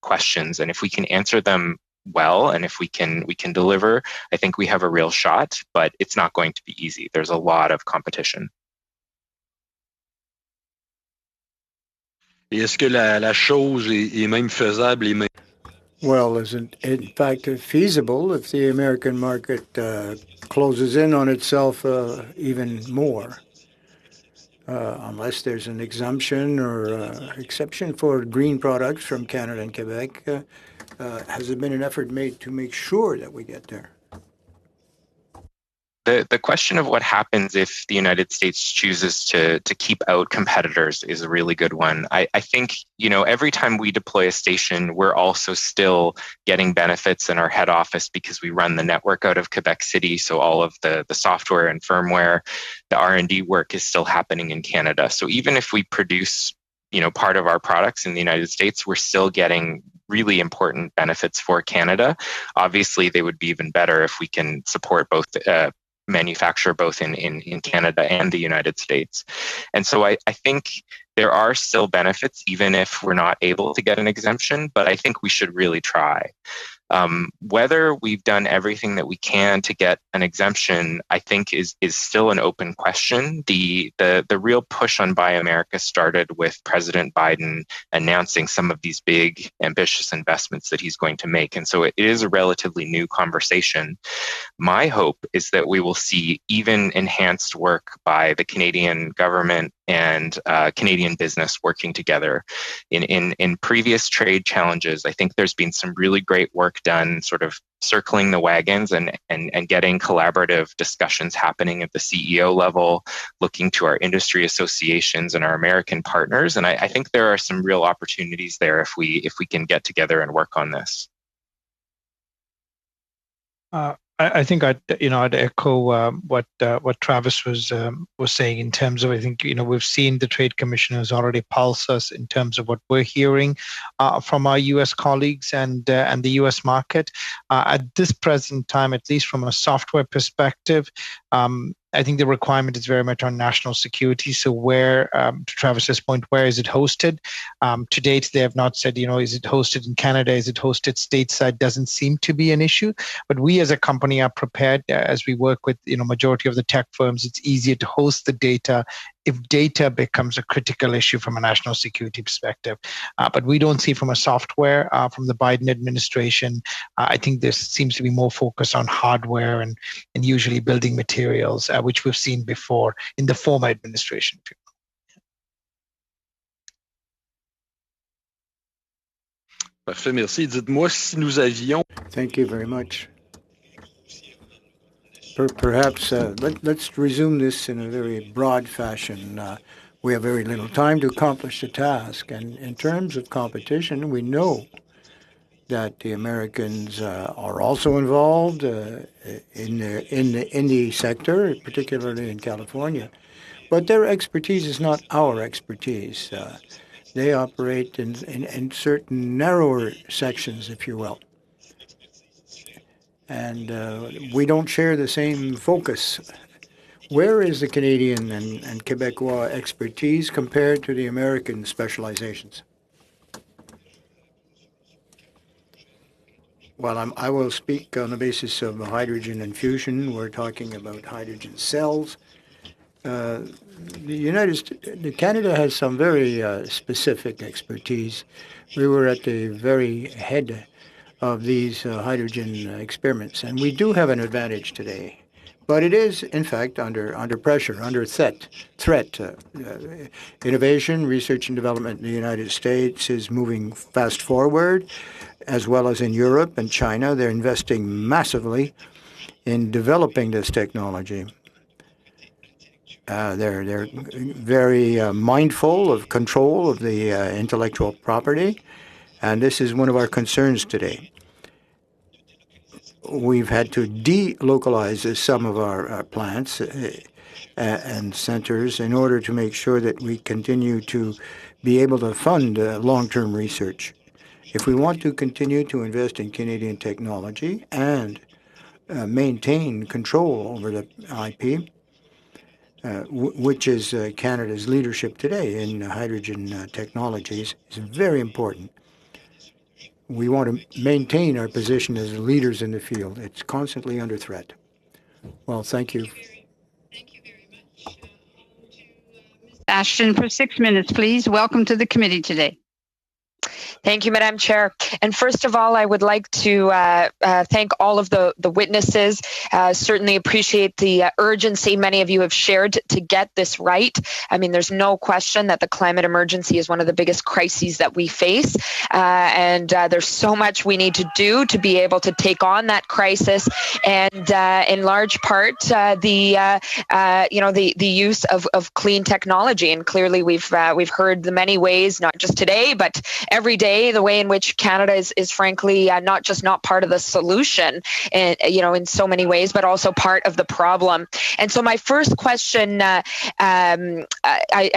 questions, and if we can answer them well, and if we can deliver, I think we have a real shot, but it's not going to be easy. There's a lot of competition. Et est-ce que la chose est même faisable et même... Well, is it in fact feasible if the American market closes in on itself even more? unless there's an exemption or exception for green products from Canada and Quebec, has there been an effort made to make sure that we get there? The question of what happens if the United States chooses to keep out competitors is a really good one. I think, every time we deploy a station, we're also still getting benefits in our head office because we run the network out of Quebec City. So all of the software and firmware, the R&D work is still happening in Canada. So even if we produce, part of our products in the United States, we're still getting really important benefits for Canada. Obviously, they would be even better if we can support both manufacture both in Canada and the United States. And so I think there are still benefits, even if we're not able to get an exemption, but I think we should really try. Whether we've done everything that we can to get an exemption, I think is still an open question. The real push on Buy America started with President Biden announcing some of these big, ambitious investments that he's going to make. And so it is a relatively new conversation. My hope is that we will see even enhanced work by the Canadian government and Canadian business working together. In previous trade challenges, I think there's been some really great work done sort of circling the wagons and getting collaborative discussions happening at the CEO level, looking to our industry associations and our American partners. And I think there are some real opportunities there if we can get together and work on this. I think I'd echo what Travis was saying in terms of, I think, we've seen the Trade Commissioners already pulse us in terms of what we're hearing from our U.S. colleagues and the U.S. market. At this present time, at least from a software perspective, I think the requirement is very much on national security. So where, to Travis's point, where is it hosted? To date, they have not said, is it hosted in Canada? Is it hosted stateside? Doesn't seem to be an issue. But we as a company are prepared as we work with, majority of the tech firms. It's easier to host the data if data becomes a critical issue from a national security perspective. But we don't see from a software, from the Biden administration, I think there seems to be more focus on hardware and usually building materials, which we've seen before in the former administration. Parfait, merci. Dites-moi si nous avions... Thank you very much. Perhaps let's resume this in a very broad fashion. We have very little time to accomplish the task. And in terms of competition, we know that the Americans are also involved in the sector, particularly in California. But their expertise is not our expertise. They operate in certain narrower sections, if you will. And we don't share the same focus. Where is the Canadian and Quebecois expertise compared to the American specializations? Well, I will speak on the basis of hydrogen and fusion. We're talking about hydrogen cells. Canada has some very specific expertise. We were at the very head of these hydrogen experiments, and we do have an advantage today. But it is, in fact, under pressure, under threat. Innovation, research and development in the United States is moving fast forward, as well as in Europe and China. They're investing massively in developing this technology. They're very mindful of control of the intellectual property, and this is one of our concerns today. We've had to delocalize some of our plants and centers in order to make sure that we continue to be able to fund long-term research. If we want to continue to invest in Canadian technology and maintain control over the IP, which is Canada's leadership today in hydrogen technologies, is very important. We want to maintain our position as leaders in the field. It's constantly under threat. Well, thank you. Thank you very much. Ashton, for 6 minutes, please. Welcome to the committee today. Thank you, Madam Chair. And first of all, I would like to thank all of the witnesses. Certainly appreciate the urgency many of you have shared to get this right. I mean, there's no question that the climate emergency is one of the biggest crises that we face. And there's so much we need to do to be able to take on that crisis. And in large part, the use of clean technology. And clearly we've heard the many ways, not just today, but every day, the way in which Canada is frankly not just not part of the solution, in so many ways, but also part of the problem. And so my first question, I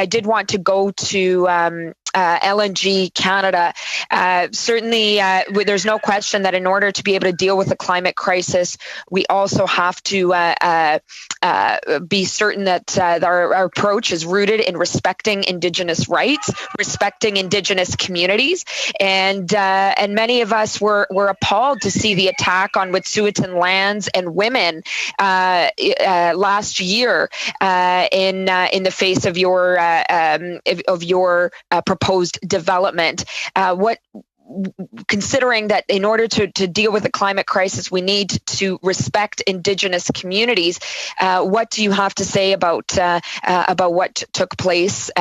did want to go to LNG Canada. Certainly, there's no question that in order to be able to deal with the climate crisis, we also have to be certain that our approach is rooted in respecting Indigenous rights, respecting Indigenous communities, and many of us were appalled to see the attack on Wet'suwet'en lands and women last year in the face of your proposed development. Considering that in order to deal with the climate crisis, we need to respect Indigenous communities, what do you have to say about what took place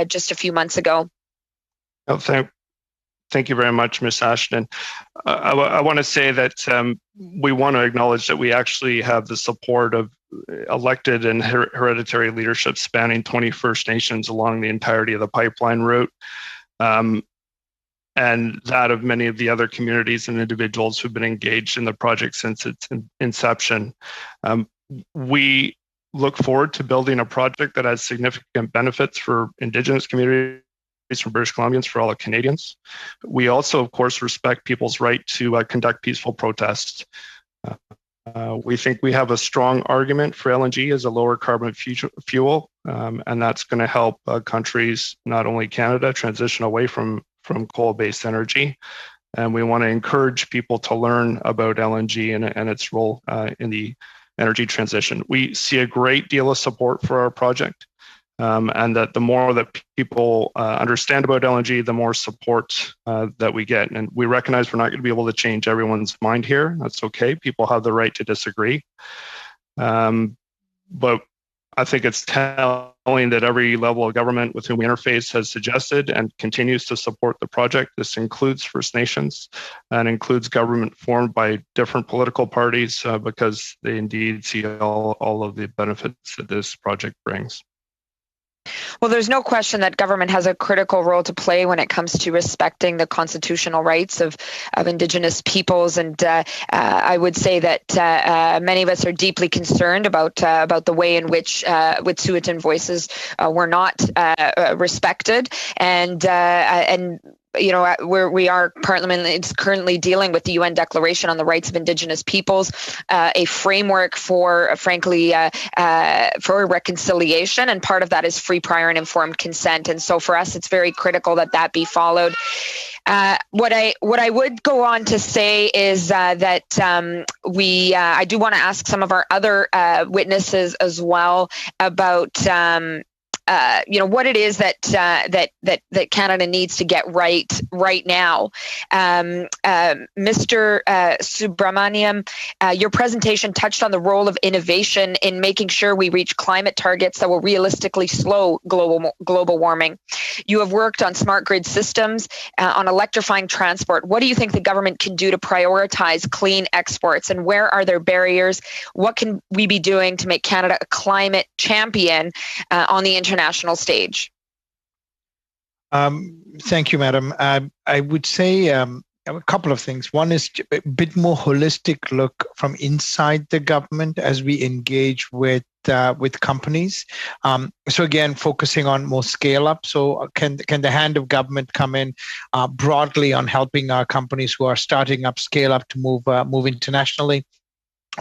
just a few months ago? Oh, thank you very much, Ms. Ashton. I want to say that we want to acknowledge that we actually have the support of elected and hereditary leadership spanning 20 First Nations along the entirety of the pipeline route, and that of many of the other communities and individuals who've been engaged in the project since its inception. We look forward to building a project that has significant benefits for Indigenous communities, for British Columbians, for all the Canadians. We also, of course, respect people's right to conduct peaceful protests. We think we have a strong argument for LNG as a lower carbon fuel, and that's going to help countries, not only Canada, transition away from coal-based energy. And we want to encourage people to learn about LNG and its role in the energy transition. We see a great deal of support for our project, and that the more that people understand about LNG, the more support that we get. And we recognize we're not going to be able to change everyone's mind here. That's okay. People have the right to disagree. But I think it's telling that every level of government with whom we interface has suggested and continues to support the project. This includes First Nations and includes government formed by different political parties because they indeed see all of the benefits that this project brings. Well, there's no question that government has a critical role to play when it comes to respecting the constitutional rights of Indigenous peoples, and I would say that many of us are deeply concerned about the way in which Wet'suwet'en voices were not respected, and we are Parliament is currently dealing with the UN Declaration on the Rights of Indigenous Peoples, a framework for, frankly, for reconciliation, and part of that is free, prior, and informed consent. And so, for us, it's very critical that be followed. What I would go on to say is that I do want to ask some of our other witnesses as well about. What it is that Canada needs to get right now. Mr. Subramaniam, your presentation touched on the role of innovation in making sure we reach climate targets that will realistically slow global warming. You have worked on smart grid systems, on electrifying transport. What do you think the government can do to prioritize clean exports, and where are there barriers? What can we be doing to make Canada a climate champion on the international stage? Thank you, Madam. I would say a couple of things. One is a bit more holistic look from inside the government as we engage with companies. So again, focusing on more scale up. So can the hand of government come in broadly on helping our companies who are starting up, scale up to move internationally?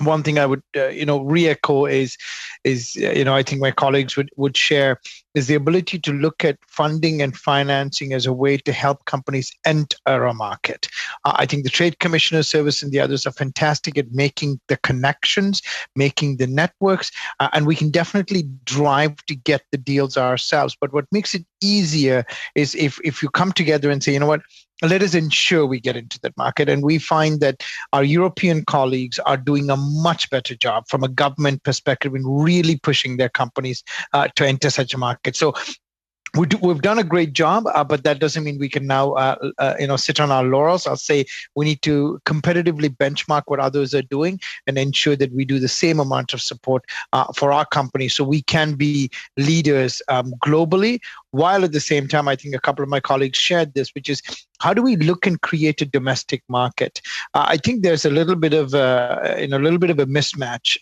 One thing I would, re-echo is I think my colleagues would share is the ability to look at funding and financing as a way to help companies enter a market. I think the Trade Commissioner Service and the others are fantastic at making the connections, making the networks, and we can definitely drive to get the deals ourselves. But what makes it easier is if you come together and say, you know what, let us ensure we get into that market. And we find that our European colleagues are doing a much better job from a government perspective in really pushing their companies to enter such a market. So we've done a great job, but that doesn't mean we can now, sit on our laurels. I'll say we need to competitively benchmark what others are doing and ensure that we do the same amount of support for our company so we can be leaders globally, while at the same time, I think a couple of my colleagues shared this, which is how do we look and create a domestic market? I think there's a little bit of a mismatch.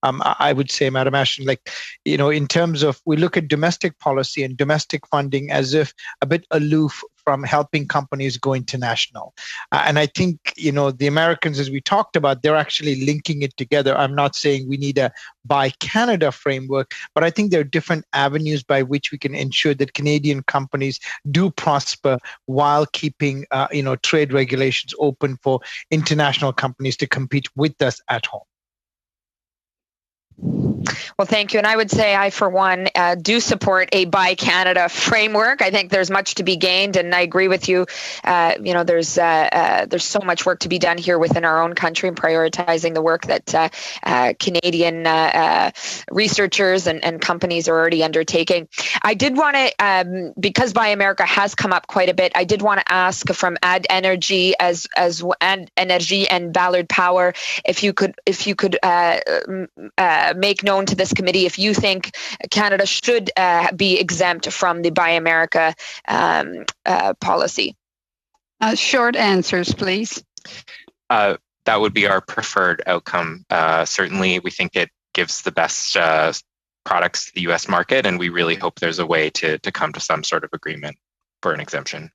I would say, Madam Ashton, in terms of we look at domestic policy and domestic funding as if a bit aloof from helping companies go international. And I think, the Americans, as we talked about, they're actually linking it together. I'm not saying we need a Buy Canada framework, but I think there are different avenues by which we can ensure that Canadian companies do prosper while keeping, trade regulations open for international companies to compete with us at home. Well, thank you. And I would say I, for one, do support a Buy Canada framework. I think there's much to be gained. And I agree with you. There's so much work to be done here within our own country and prioritizing the work that Canadian researchers and companies are already undertaking. I did want to, because Buy America has come up quite a bit, I did want to ask from Ad Energy and Energy and Ballard Power if you could make known to this committee if you think Canada should be exempt from the Buy America policy. Short answers, please. That would be our preferred outcome. Certainly, we think it gives the best products to the U.S. market, and we really hope there's a way to come to some sort of agreement for an exemption.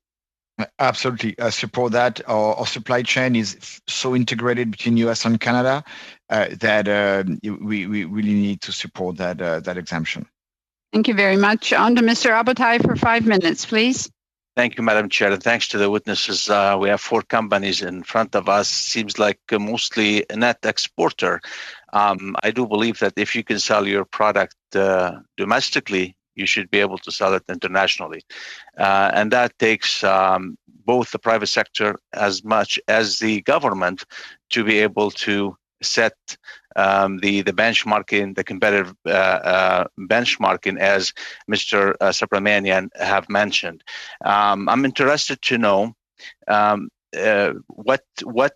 Absolutely, support that. Our supply chain is so integrated between US and Canada that we really need to support that exemption. Thank you very much. On to Mr. Abotai for 5 minutes, please. Thank you, Madam Chair, and thanks to the witnesses. We have 4 companies in front of us. Seems like mostly a net exporter. I do believe that if you can sell your product domestically, you should be able to sell it internationally. And that takes both the private sector as much as the government to be able to set the benchmarking, the competitive benchmarking, as Mr. Subramanian have mentioned. I'm interested to know what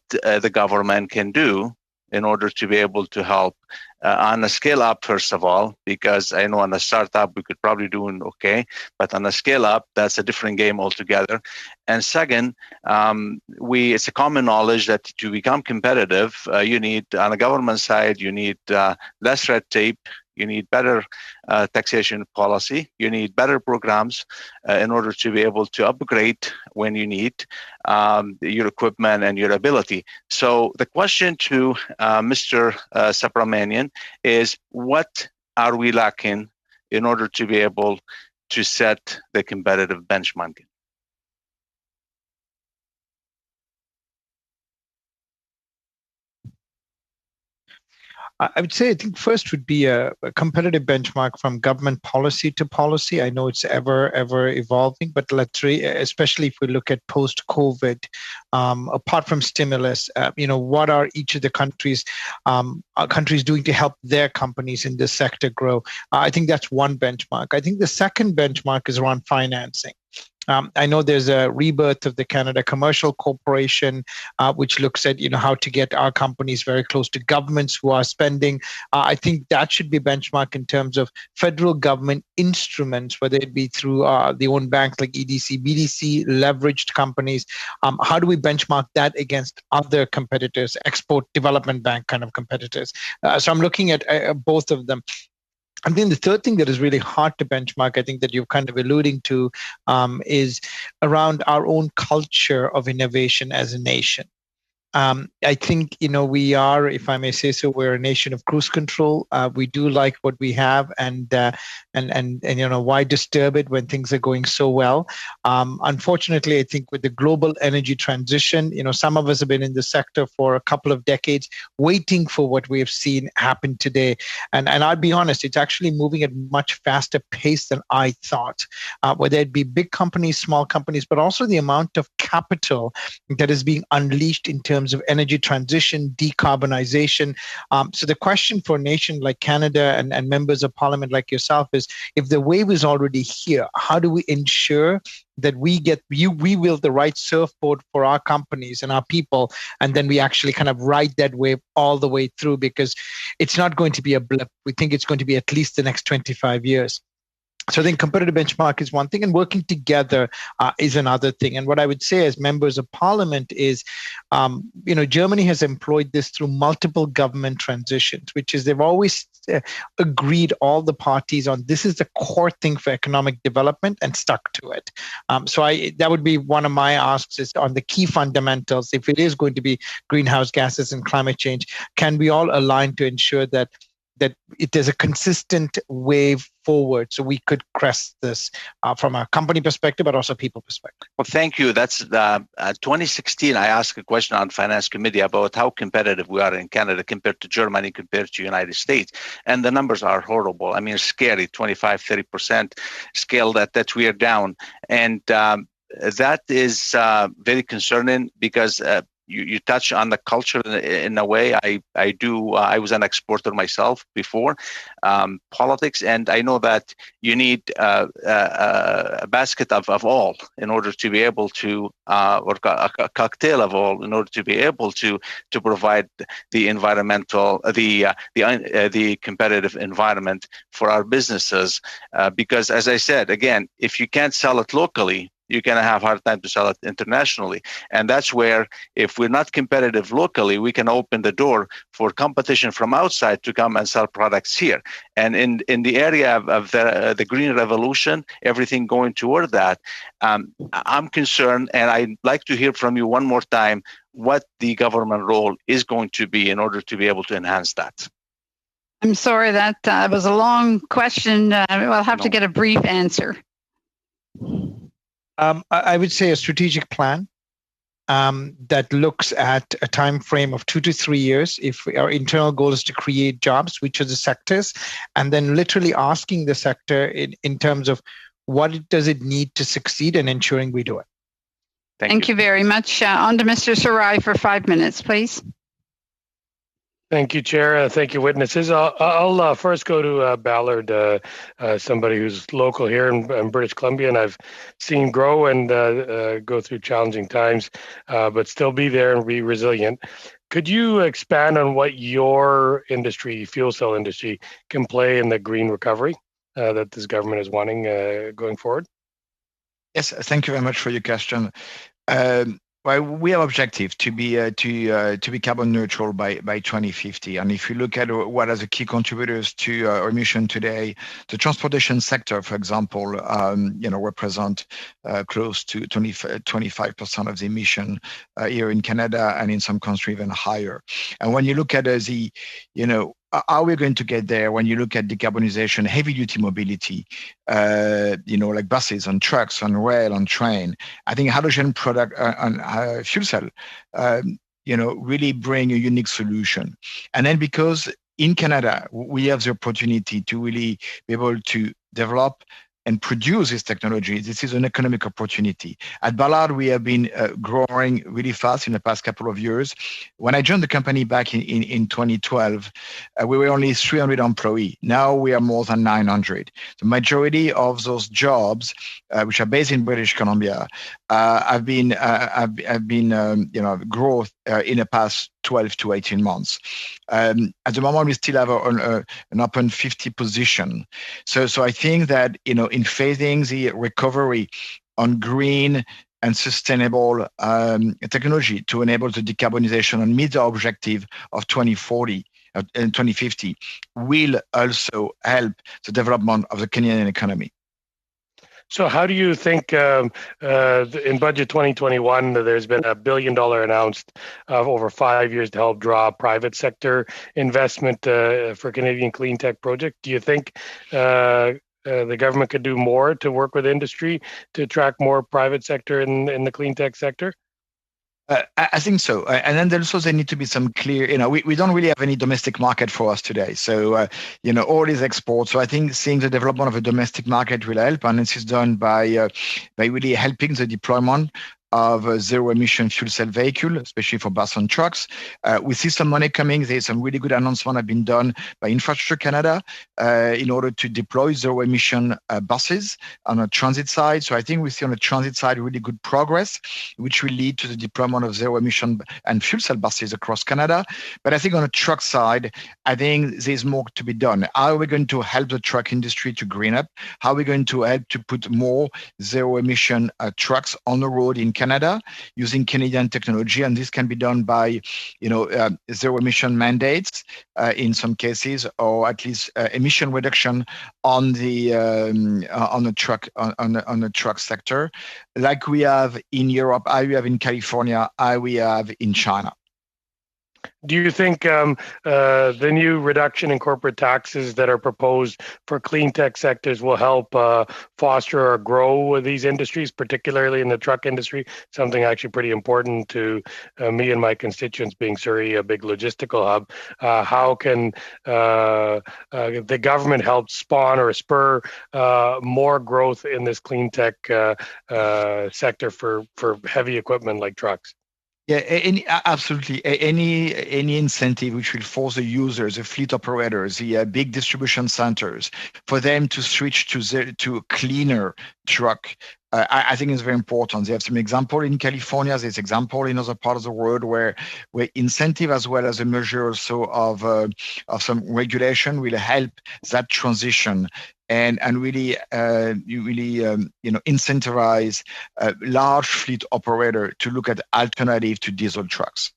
the government can do in order to be able to help on a scale up, first of all, because I know on a startup we could probably do okay, but on a scale up, that's a different game altogether. And second, it's a common knowledge that to become competitive, you need, on the government side, you need less red tape, you need better taxation policy, you need better programs in order to be able to upgrade when you need your equipment and your ability. So the question to Mr. Subramanian is, what are we lacking in order to be able to set the competitive benchmarking? I would say, I think first would be a competitive benchmark from government policy to policy. I know it's ever evolving, but especially if we look at post-COVID, apart from stimulus, what are each of the countries doing to help their companies in this sector grow? I think that's one benchmark. I think the second benchmark is around financing. I know there's a rebirth of the Canada Commercial Corporation, which looks at how to get our companies very close to governments who are spending. I think that should be benchmark in terms of federal government instruments, whether it be through the own banks like EDC, BDC, leveraged companies. How do we benchmark that against other competitors, export development bank kind of competitors? So I'm looking at both of them. And then the third thing that is really hard to benchmark, I think that you're kind of alluding to, is around our own culture of innovation as a nation. I think, we are, if I may say so, we're a nation of cruise control. We do like what we have, and why disturb it when things are going so well? Unfortunately, I think with the global energy transition, some of us have been in the sector for a couple of decades, waiting for what we have seen happen today. And I'll be honest, it's actually moving at much faster pace than I thought. Whether it be big companies, small companies, but also the amount of capital that is being unleashed in terms of energy transition, decarbonization. So the question for a nation like Canada and members of parliament like yourself is, if the wave is already here, how do we ensure that we wield the right surfboard for our companies and our people, and then we actually kind of ride that wave all the way through? Because it's not going to be a blip. We think it's going to be at least the next 25 years. So I think competitive benchmark is one thing, and working together is another thing. And what I would say as members of parliament is, Germany has employed this through multiple government transitions, which is they've always agreed, all the parties, on this is the core thing for economic development, and stuck to it. So that would be one of my asks, is on the key fundamentals. If it is going to be greenhouse gases and climate change, can we all align to ensure that there's a consistent wave forward, so we could crest this from a company perspective, but also people perspective? Well, thank you. That's 2016. I asked a question on Finance Committee about how competitive we are in Canada compared to Germany, compared to United States, and the numbers are horrible. I mean, scary, 25-30% scale that we are down, and that is very concerning, because you touch on the culture in a way. I was an exporter myself before politics, and I know that you need a basket of all in order to be able to, or a cocktail of all in order to be able to provide the environmental, the competitive environment for our businesses. Because, as I said, again, if you can't sell it locally, you're going to have a hard time to sell it internationally. And that's where, if we're not competitive locally, we can open the door for competition from outside to come and sell products here. And in the area of the green revolution, everything going toward that, I'm concerned, and I'd like to hear from you one more time what the government role is going to be in order to be able to enhance that. I'm sorry, that was a long question. We'll have to get a brief answer. I would say a strategic plan that looks at a time frame of 2 to 3 years. If our internal goal is to create jobs, which are the sectors, and then literally asking the sector in terms of what does it need to succeed, and ensuring we do it. Thank you very much. On to Mr. Sarai for 5 minutes, please. Thank you, Chair. Thank you, witnesses. I'll first go to Ballard, somebody who's local here in British Columbia, and I've seen grow and go through challenging times, but still be there and be resilient. Could you expand on what your industry, fuel cell industry, can play in the green recovery that this government is wanting going forward? Yes, thank you very much for your question. Well, we have objective to be carbon neutral by 2050, and if you look at what are the key contributors to our emission today, the transportation sector, for example, represent close to 25% of the emission here in Canada, and in some countries even higher. And when you look at how we're going to get there, when you look at decarbonization, heavy-duty mobility, like buses and trucks and rail and train, I think hydrogen product and fuel cell, really bring a unique solution. And then, because in Canada, we have the opportunity to really be able to develop and produce this technology, this is an economic opportunity. At Ballard, we have been growing really fast in the past couple of years. When I joined the company back in 2012, we were only 300 employees. Now we are more than 900. The majority of those jobs, which are based in British Columbia, have been growth in the past 12 to 18 months. At the moment, we still have an open 50 position. So I think that, in phasing the recovery on green and sustainable technology to enable the decarbonization and meet the objective of 2040 and 2050 will also help the development of the Canadian economy. So how do you think in budget 2021, there's been $1 billion announced over 5 years to help draw private sector investment for Canadian clean tech project? Do you think the government could do more to work with industry to attract more private sector in the clean tech sector? I think so. And then also there need to be some clear, we don't really have any domestic market for us today. So, all is export. So I think seeing the development of a domestic market will help. And this is done by really helping the deployment of a zero-emission fuel cell vehicle, especially for bus and trucks. We see some money coming. There's some really good announcements have been done by Infrastructure Canada in order to deploy zero-emission buses on the transit side. So I think we see on the transit side really good progress, which will lead to the deployment of zero-emission and fuel cell buses across Canada. But I think on the truck side, I think there's more to be done. How are we going to help the truck industry to green up? How are we going to help to put more zero-emission trucks on the road in Canada using Canadian technology, and this can be done by, zero emission mandates in some cases, or at least emission reduction on the truck sector, like we have in Europe, we have in California, we have in China. Do you think the new reduction in corporate taxes that are proposed for clean tech sectors will help foster or grow these industries, particularly in the truck industry? Something actually pretty important to me and my constituents, being Surrey a big logistical hub. How can the government help spawn or spur more growth in this clean tech sector for heavy equipment like trucks? Yeah, absolutely. Any incentive which will force the users, the fleet operators, the big distribution centers, for them to switch to cleaner truck, I think is very important. They have some example in California. There's example in other parts of the world where incentive as well as a measure also of some regulation will help that transition. And really, incentivize large fleet operator to look at alternative to diesel trucks.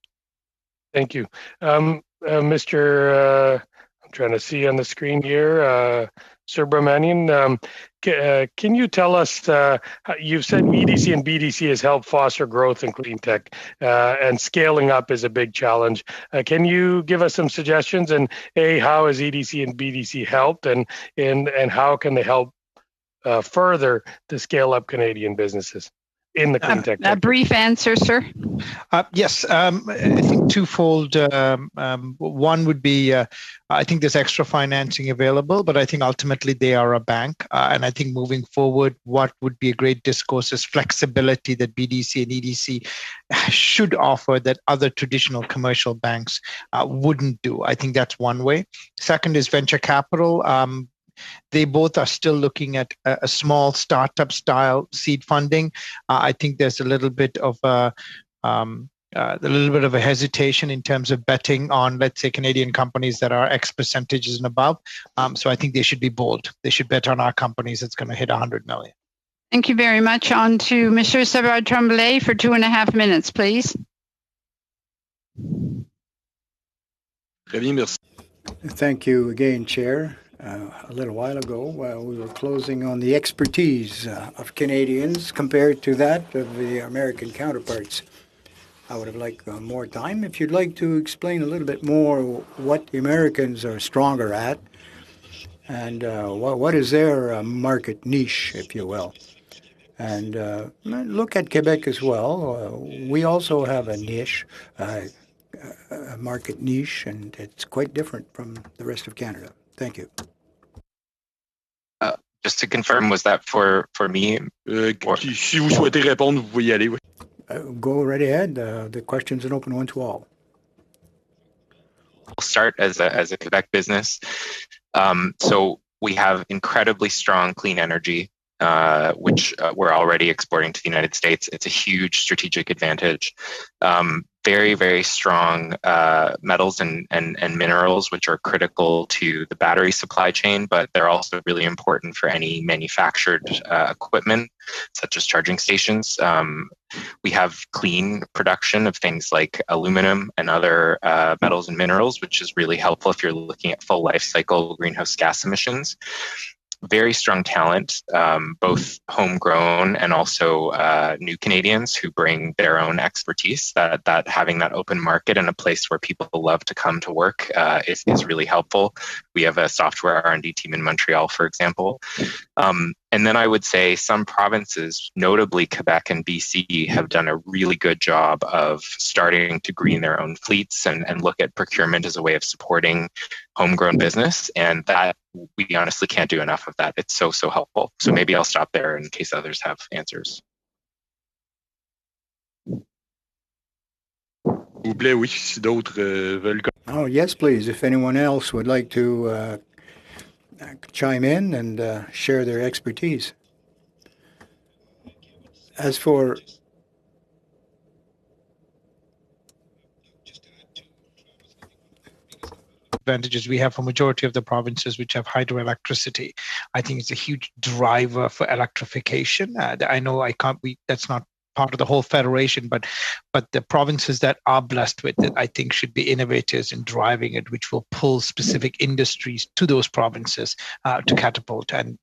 Thank you, Mr. I'm trying to see on the screen here, Subramanian. Can you tell us? You've said EDC and BDC has helped foster growth in clean tech, and scaling up is a big challenge. Can you give us some suggestions? And how has EDC and BDC helped, and how can they help further to scale up Canadian businesses in the clean tech sector? A brief answer, sir. Yes, I think twofold. One would be, I think there's extra financing available, but I think ultimately they are a bank. And I think moving forward, what would be a great discourse is flexibility that BDC and EDC should offer that other traditional commercial banks wouldn't do. I think that's one way. Second is venture capital. They both are still looking at a small startup style seed funding. I think there's a little bit of a hesitation in terms of betting on, let's say, Canadian companies that are X percentages and above. So I think they should be bold. They should bet on our companies that's going to hit 100 million. Thank you very much. On to Mr. Savard Tremblay for 2.5 minutes, please. Thank you again, Chair. A little while ago, we were closing on the expertise of Canadians compared to that of the American counterparts. I would have liked more time. If you'd like to explain a little bit more what the Americans are stronger at, and what is their market niche, if you will. And look at Quebec as well. We also have a niche, a market niche, and it's quite different from the rest of Canada. Thank you. Just to confirm, was that for me? Si vous souhaitez répondre, vous pouvez y aller. Oui. Go right ahead. The question's an open one to all. I'll start as a Quebec business. So we have incredibly strong clean energy, which we're already exporting to the United States. It's a huge strategic advantage. Very, very strong metals and minerals, which are critical to the battery supply chain, but they're also really important for any manufactured equipment, such as charging stations. We have clean production of things like aluminum and other metals and minerals, which is really helpful if you're looking at full life cycle greenhouse gas emissions. very strong talent, both homegrown and also new Canadians who bring their own expertise. That having that open market and a place where people love to come to work is really helpful. We have a software R&D team in Montreal, for example. And then I would say some provinces, notably Quebec and BC, have done a really good job of starting to green their own fleets and look at procurement as a way of supporting homegrown business. And that we honestly can't do enough of that. It's so helpful. So maybe I'll stop there in case others have answers. Oh, yes, please. If anyone else would like to chime in and share their expertise. As for advantages we have for majority of the provinces which have hydroelectricity, I think it's a huge driver for electrification. I know that's not part of the whole federation, but the provinces that are blessed with it, I think, should be innovators in driving it, which will pull specific industries to those provinces to catapult. And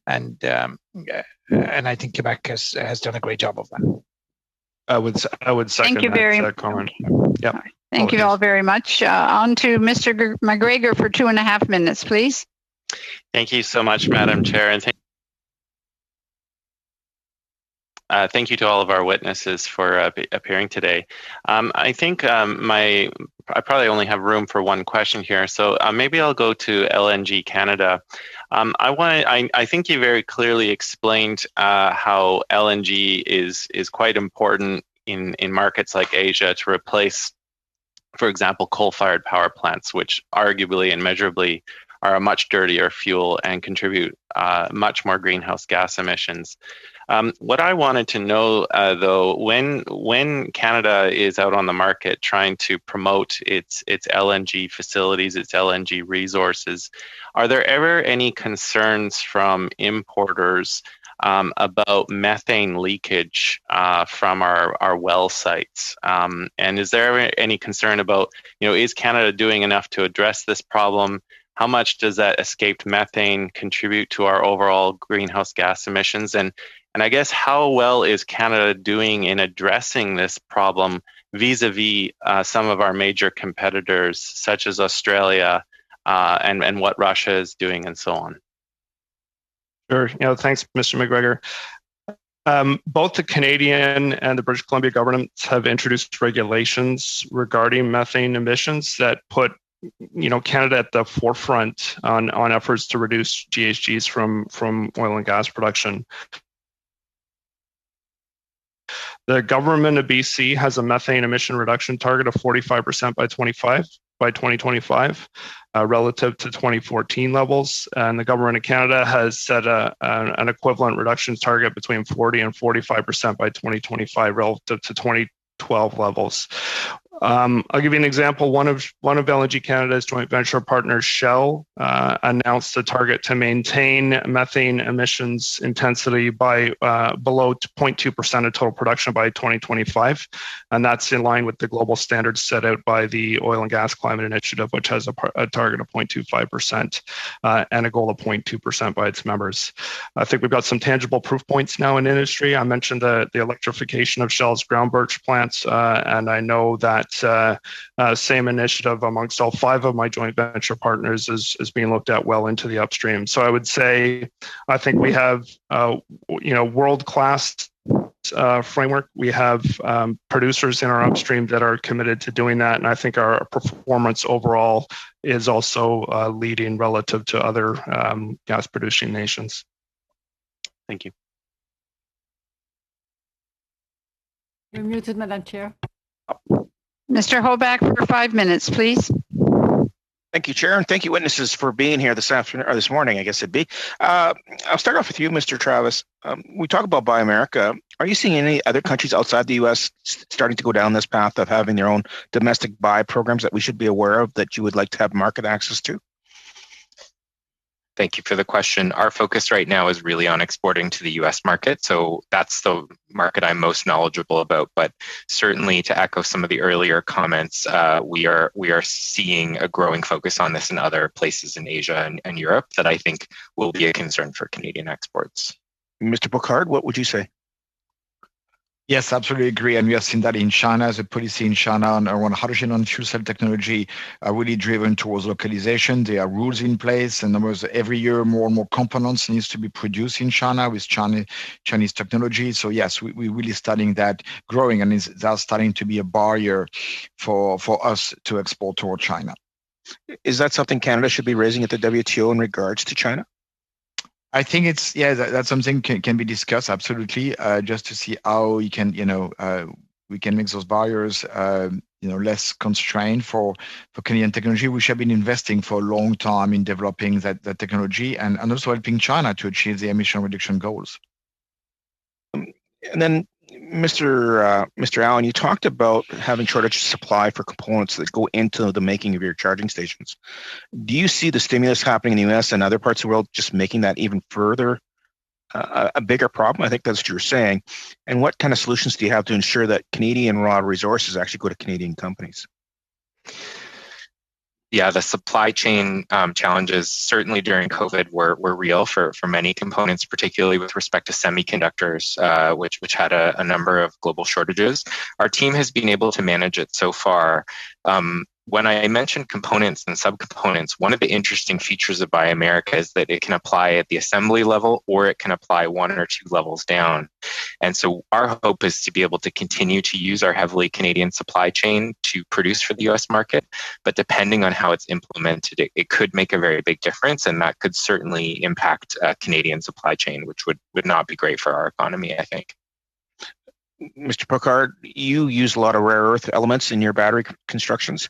I think Quebec has done a great job of that. I would second Thank you that comment. Okay. Yep. Right. Thank you all very much. On to Mr. McGregor for 2.5 minutes, please. Thank you so much, Madam Chair, and thank you to all of our witnesses for appearing today. I think I probably only have room for one question here, so maybe I'll go to LNG Canada. I think you very clearly explained how LNG is quite important in markets like Asia to replace, for example, coal-fired power plants, which arguably and measurably are a much dirtier fuel and contribute much more greenhouse gas emissions. What I wanted to know, though, when Canada is out on the market trying to promote its LNG facilities, its LNG resources, are there ever any concerns from importers about methane leakage from our well sites? And is there ever any concern about, is Canada doing enough to address this problem? How much does that escaped methane contribute to our overall greenhouse gas emissions? And I guess how well is Canada doing in addressing this problem vis-a-vis some of our major competitors, such as Australia and what Russia is doing and so on? Sure. Thanks, Mr. McGregor. Both the Canadian and the British Columbia governments have introduced regulations regarding methane emissions that put Canada at the forefront on efforts to reduce GHGs from oil and gas production. The government of BC has a methane emission reduction target of 45% by 2025, relative to 2014 levels. And the government of Canada has set an equivalent reduction target between 40 and 45% by 2025 relative to 2012 levels. I'll give you an example. One of LNG Canada's joint venture partners, Shell, announced a target to maintain methane emissions intensity by below 0.2% of total production by 2025. And that's in line with the global standards set out by the Oil and Gas Climate Initiative, which has a target of 0.25% and a goal of 0.2% by its members. I think we've got some tangible proof points now in industry. I mentioned the electrification of Shell's ground birch plants, and I know that same initiative amongst all 5 of my joint venture partners is being looked at well into the upstream. So I would say, I think we have, world-class framework. We have producers in our upstream that are committed to doing that. And I think our performance overall is also leading relative to other gas producing nations. Thank you. You're muted, Madam Chair. Mr. Hoback for 5 minutes, please. Thank you, Chair, and thank you, witnesses, for being here this afternoon, or this morning, I guess it'd be. I'll start off with you, Mr. Travis. We talk about Buy America. Are you seeing any other countries outside the U.S. starting to go down this path of having their own domestic buy programs that we should be aware of that you would like to have market access to? Thank you for the question. Our focus right now is really on exporting to the US market. So that's the market I'm most knowledgeable about. But certainly, to echo some of the earlier comments, we are seeing a growing focus on this in other places in Asia and Europe that I think will be a concern for Canadian exports. Mr. Picard, what would you say? Yes, absolutely agree. And we have seen that in China, the policy in China around hydrogen and fuel cell technology are really driven towards localization. There are rules in place, and every year more and more components needs to be produced in China with Chinese technology. So yes, we're really studying that growing, and that's starting to be a barrier for us to export toward China. Is that something Canada should be raising at the WTO in regards to China? I think that's something can be discussed, absolutely, just to see how we can, we can make those barriers, less constrained for Canadian technology, which have been investing for a long time in developing that technology and also helping China to achieve the emission reduction goals. And then, Mr. Allen, you talked about having shortage of supply for components that go into the making of your charging stations. Do you see the stimulus happening in the U.S. and other parts of the world just making that even further a bigger problem? I think that's what you're saying. And what kind of solutions do you have to ensure that Canadian raw resources actually go to Canadian companies? Yeah, the supply chain challenges certainly during COVID were real for many components, particularly with respect to semiconductors, which had a number of global shortages. Our team has been able to manage it so far. When I mentioned components and subcomponents, one of the interesting features of Buy America is that it can apply at the assembly level or it can apply 1 or 2 levels down. And so our hope is to be able to continue to use our heavily Canadian supply chain to produce for the US market. But depending on how it's implemented, it could make a very big difference. And that could certainly impact Canadian supply chain, which would not be great for our economy, I think. Mr. Picard, you use a lot of rare earth elements in your battery constructions.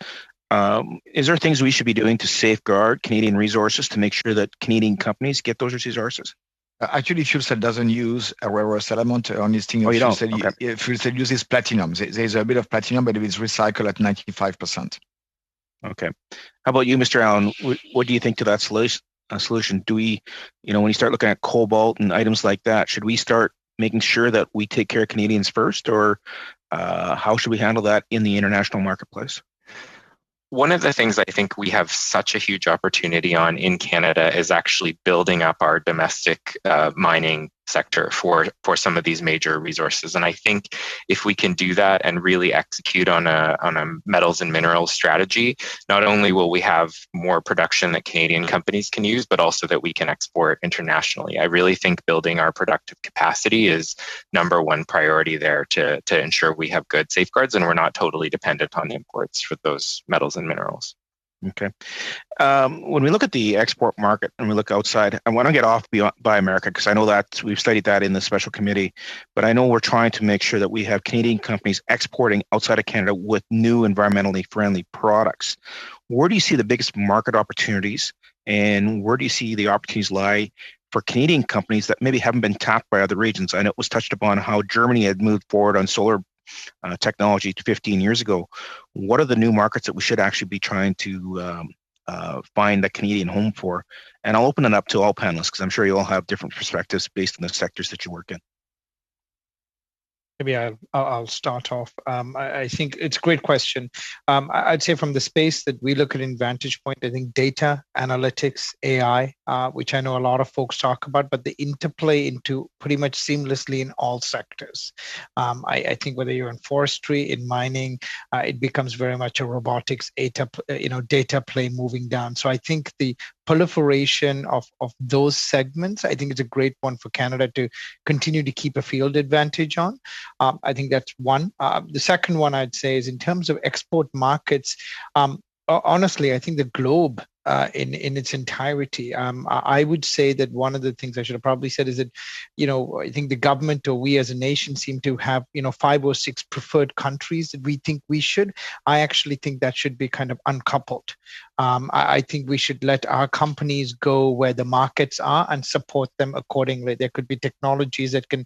Is there things we should be doing to safeguard Canadian resources to make sure that Canadian companies get those resources? Actually, fuel cell doesn't use a rare earth element. Only thing fuel cell uses platinum. There's a bit of platinum, but it's recycled at 95%. Okay. How about you, Mr. Allen? What do you think to that solution? Do we, when you start looking at cobalt and items like that, should we start making sure that we take care of Canadians first, or how should we handle that in the international marketplace? One of the things I think we have such a huge opportunity on in Canada is actually building up our domestic mining sector for some of these major resources. And I think if we can do that and really execute on a metals and minerals strategy, not only will we have more production that Canadian companies can use, but also that we can export internationally. I really think building our productive capacity is #1 priority there to ensure we have good safeguards and we're not totally dependent on imports for those metals and minerals. Okay. When we look at the export market and we look outside, I want to get off Buy America because I know that we've studied that in the special committee, but I know we're trying to make sure that we have Canadian companies exporting outside of Canada with new environmentally friendly products. Where do you see the biggest market opportunities, and where do you see the opportunities lie for Canadian companies that maybe haven't been tapped by other regions? I know it was touched upon how Germany had moved forward on solar technology 15 years ago. What are the new markets that we should actually be trying to find a Canadian home for? And I'll open it up to all panelists because I'm sure you all have different perspectives based on the sectors that you work in. Maybe I'll start off. I think it's a great question. I'd say from the space that we look at in Vantage Point, I think data, analytics, AI, which I know a lot of folks talk about, but the interplay into pretty much seamlessly in all sectors. I think whether you're in forestry, in mining, it becomes very much a robotics data play moving down. So I think the proliferation of those segments, I think it's a great one for Canada to continue to keep a field advantage on. I think that's one. The second one I'd say is in terms of export markets, honestly, I think the globe in its entirety. I would say that one of the things I should have probably said is that, I think the government or we as a nation seem to have, 5 or 6 preferred countries that we think we should. I actually think that should be kind of uncoupled. I think we should let our companies go where the markets are and support them accordingly. There could be technologies that can,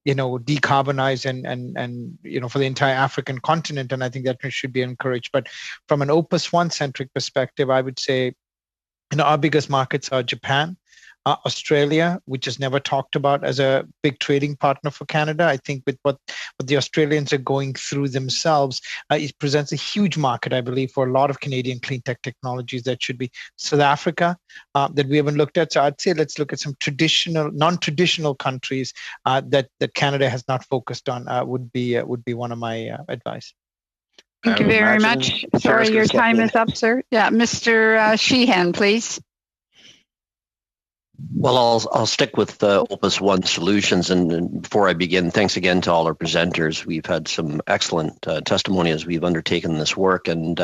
decarbonize and for the entire African continent, and I think that should be encouraged. But from an Opus One centric perspective, I would say, our biggest markets are Japan, Australia, which is never talked about as a big trading partner for Canada. I think with what the Australians are going through themselves, it presents a huge market, I believe, for a lot of Canadian clean tech technologies that should be. South Africa, that we haven't looked at. So I'd say let's look at some non-traditional countries that Canada has not focused on. Would be one of my advice. Thank you very much. Sorry, your time is up, sir. Yeah, Mr. Sheehan, please. Well, I'll stick with Opus One Solutions, and before I begin, thanks again to all our presenters. We've had some excellent testimony as we've undertaken this work, and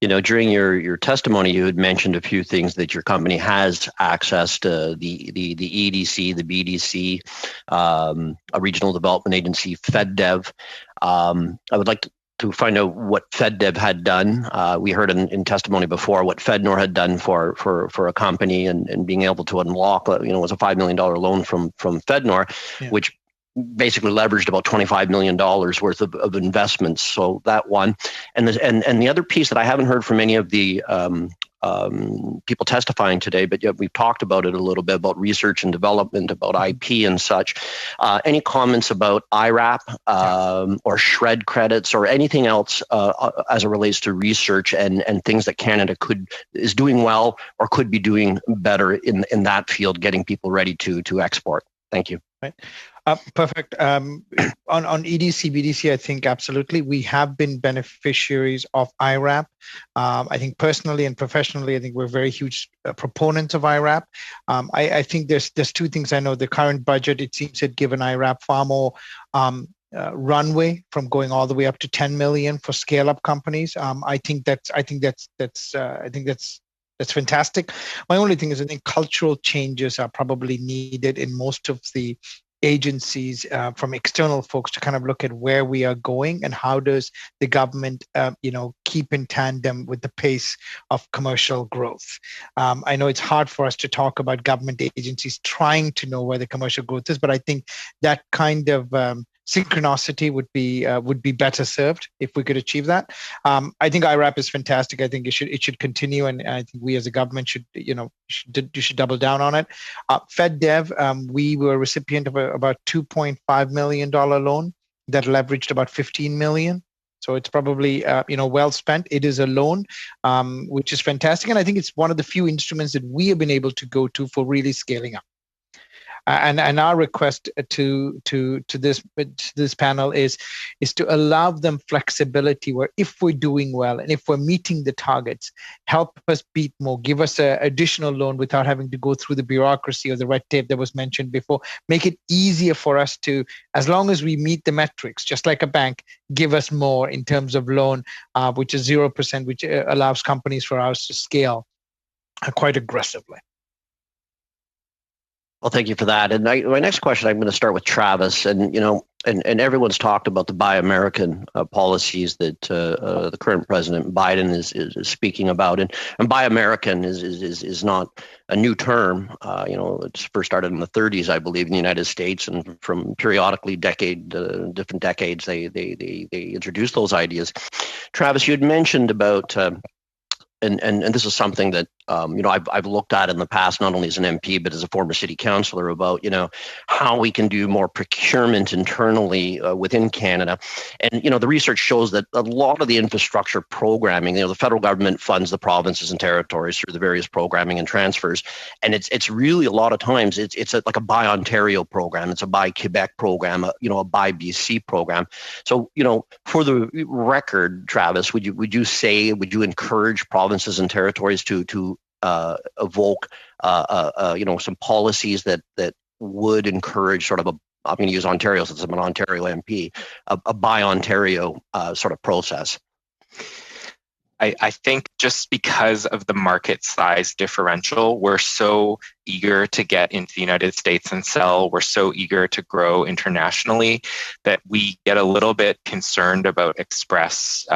during your testimony, you had mentioned a few things that your company has access to the EDC, the BDC, a regional development agency, FedDev. I would like to find out what FedDev had done. We heard in testimony before what FedNor had done for a company, and being able to unlock, it was a $5 million loan from FedNor, which basically leveraged about $25 million worth of investments. So that one, and the other piece that I haven't heard from any of the people testifying today, but yet we've talked about it a little bit, about research and development, about IP and such. Any comments about IRAP or SHRED credits or anything else as it relates to research and things that Canada is doing well or could be doing better in that field, getting people ready to export? Thank you. Right. Perfect. On EDC, BDC, I think absolutely. We have been beneficiaries of IRAP. I think personally and professionally, I think we're very huge proponents of IRAP. I think there's two things I know. The current budget, it seems, had given IRAP far more runway, from going all the way up to 10 million for scale-up companies. I think that's fantastic. My only thing is, I think cultural changes are probably needed in most of the agencies from external folks to kind of look at where we are going and how does the government, keep in tandem with the pace of commercial growth. I know it's hard for us to talk about government agencies trying to know where the commercial growth is, but I think that kind of synchronicity would be better served if we could achieve that. I think IRAP is fantastic. I think it should continue, and I think we as a government should double down on it. FedDev, we were a recipient of about $2.5 million loan that leveraged about 15 million. So it's probably well spent. It is a loan, which is fantastic, and I think it's one of the few instruments that we have been able to go to for really scaling up. And our request to this panel is to allow them flexibility, where if we're doing well and if we're meeting the targets, help us beat more, give us an additional loan without having to go through the bureaucracy or the red tape that was mentioned before. Make it easier for us to, as long as we meet the metrics, just like a bank, give us more in terms of loan, which is 0%, which allows companies for us to scale quite aggressively. Well, thank you for that. And my next question, I'm going to start with Travis. And and everyone's talked about the Buy American policies that the current President Biden is speaking about. And Buy American is not a new term. It first started in the 30s, I believe, in the United States, and from periodically different decades, they introduced those ideas. Travis, you had mentioned about. And this is something that I've looked at in the past, not only as an MP but as a former city councillor, about how we can do more procurement internally within Canada. And the research shows that a lot of the infrastructure programming, the federal government funds the provinces and territories through the various programming and transfers, and it's really a lot of times it's like a Buy Ontario program, it's a Buy Quebec program, a Buy BC program. So for the record, Travis, would you encourage provinces and territories to evoke some policies that would encourage sort of I'm going to use Ontario since I'm an Ontario MP, a Buy Ontario sort of process? I think just because of the market size differential, we're so eager to get into the United States and sell. We're so eager to grow internationally that we get a little bit concerned about express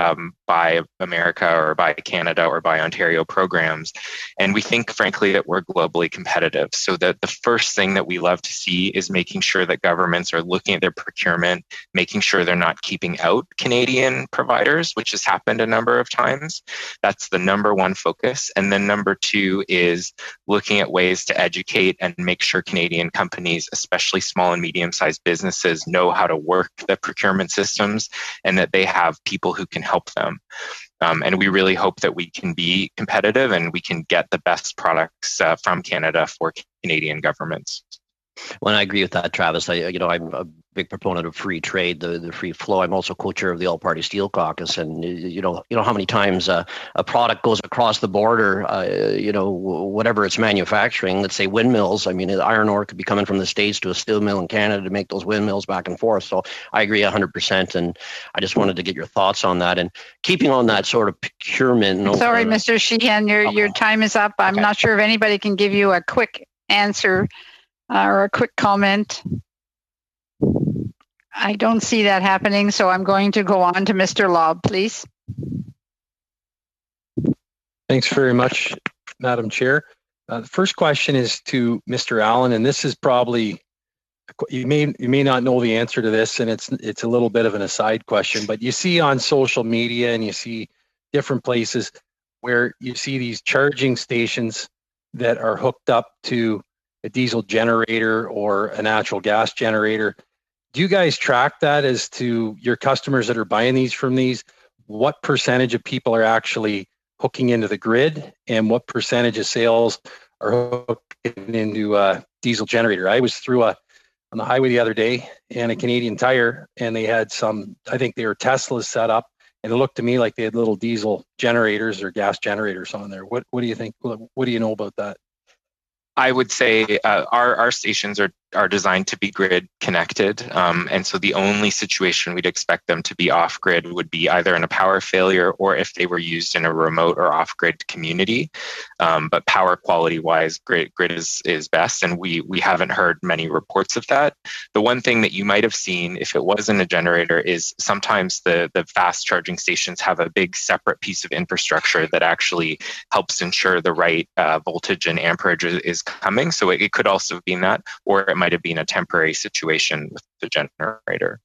Buy America or Buy Canada or Buy Ontario programs. And we think, frankly, that we're globally competitive. So that the first thing that we love to see is making sure that governments are looking at their procurement, making sure they're not keeping out Canadian providers, which has happened a number of times. That's the number one focus. And then number two is looking at ways to educate and make sure Canadian companies, especially small and medium-sized businesses, know how to work the procurement systems and that they have people who can help them. And we really hope that we can be competitive and we can get the best products from Canada for Canadian governments. Well, I agree with that, Travis. I'm a big proponent of free trade, the free flow. I'm also co-chair of the All-Party Steel Caucus, and you know how many times a product goes across the border. Whatever it's manufacturing, let's say windmills. I mean, iron ore could be coming from the States to a steel mill in Canada to make those windmills back and forth. So I agree 100%, and I just wanted to get your thoughts on that. And keeping on that sort of procurement. Sorry, Mr. Sheehan, your time is up. I'm not sure if anybody can give you a quick answer. Or a quick comment. I don't see that happening, so I'm going to go on to Mr. Lobb, please. Thanks very much, Madam Chair. The first question is to Mr. Allen, and this is probably, you may not know the answer to this, and it's a little bit of an aside question, but you see on social media and you see different places where you see these charging stations that are hooked up to a diesel generator or a natural gas generator. Do you guys track that as to your customers that are buying these from these? What percentage of people are actually hooking into the grid, and what percentage of sales are hooking into a diesel generator? I was through on the highway the other day and a Canadian Tire, and they had some, I think they were Teslas set up, and it looked to me like they had little diesel generators or gas generators on there. What do you think? What do you know about that? I would say our stations are designed to be grid connected. And so the only situation we'd expect them to be off grid would be either in a power failure or if they were used in a remote or off grid community. But power quality wise, grid is best. And we haven't heard many reports of that. The one thing that you might have seen if it wasn't a generator is sometimes the fast charging stations have a big separate piece of infrastructure that actually helps ensure the right voltage and amperage is coming. So it could also have been that, or it might have been a temporary situation with the generator.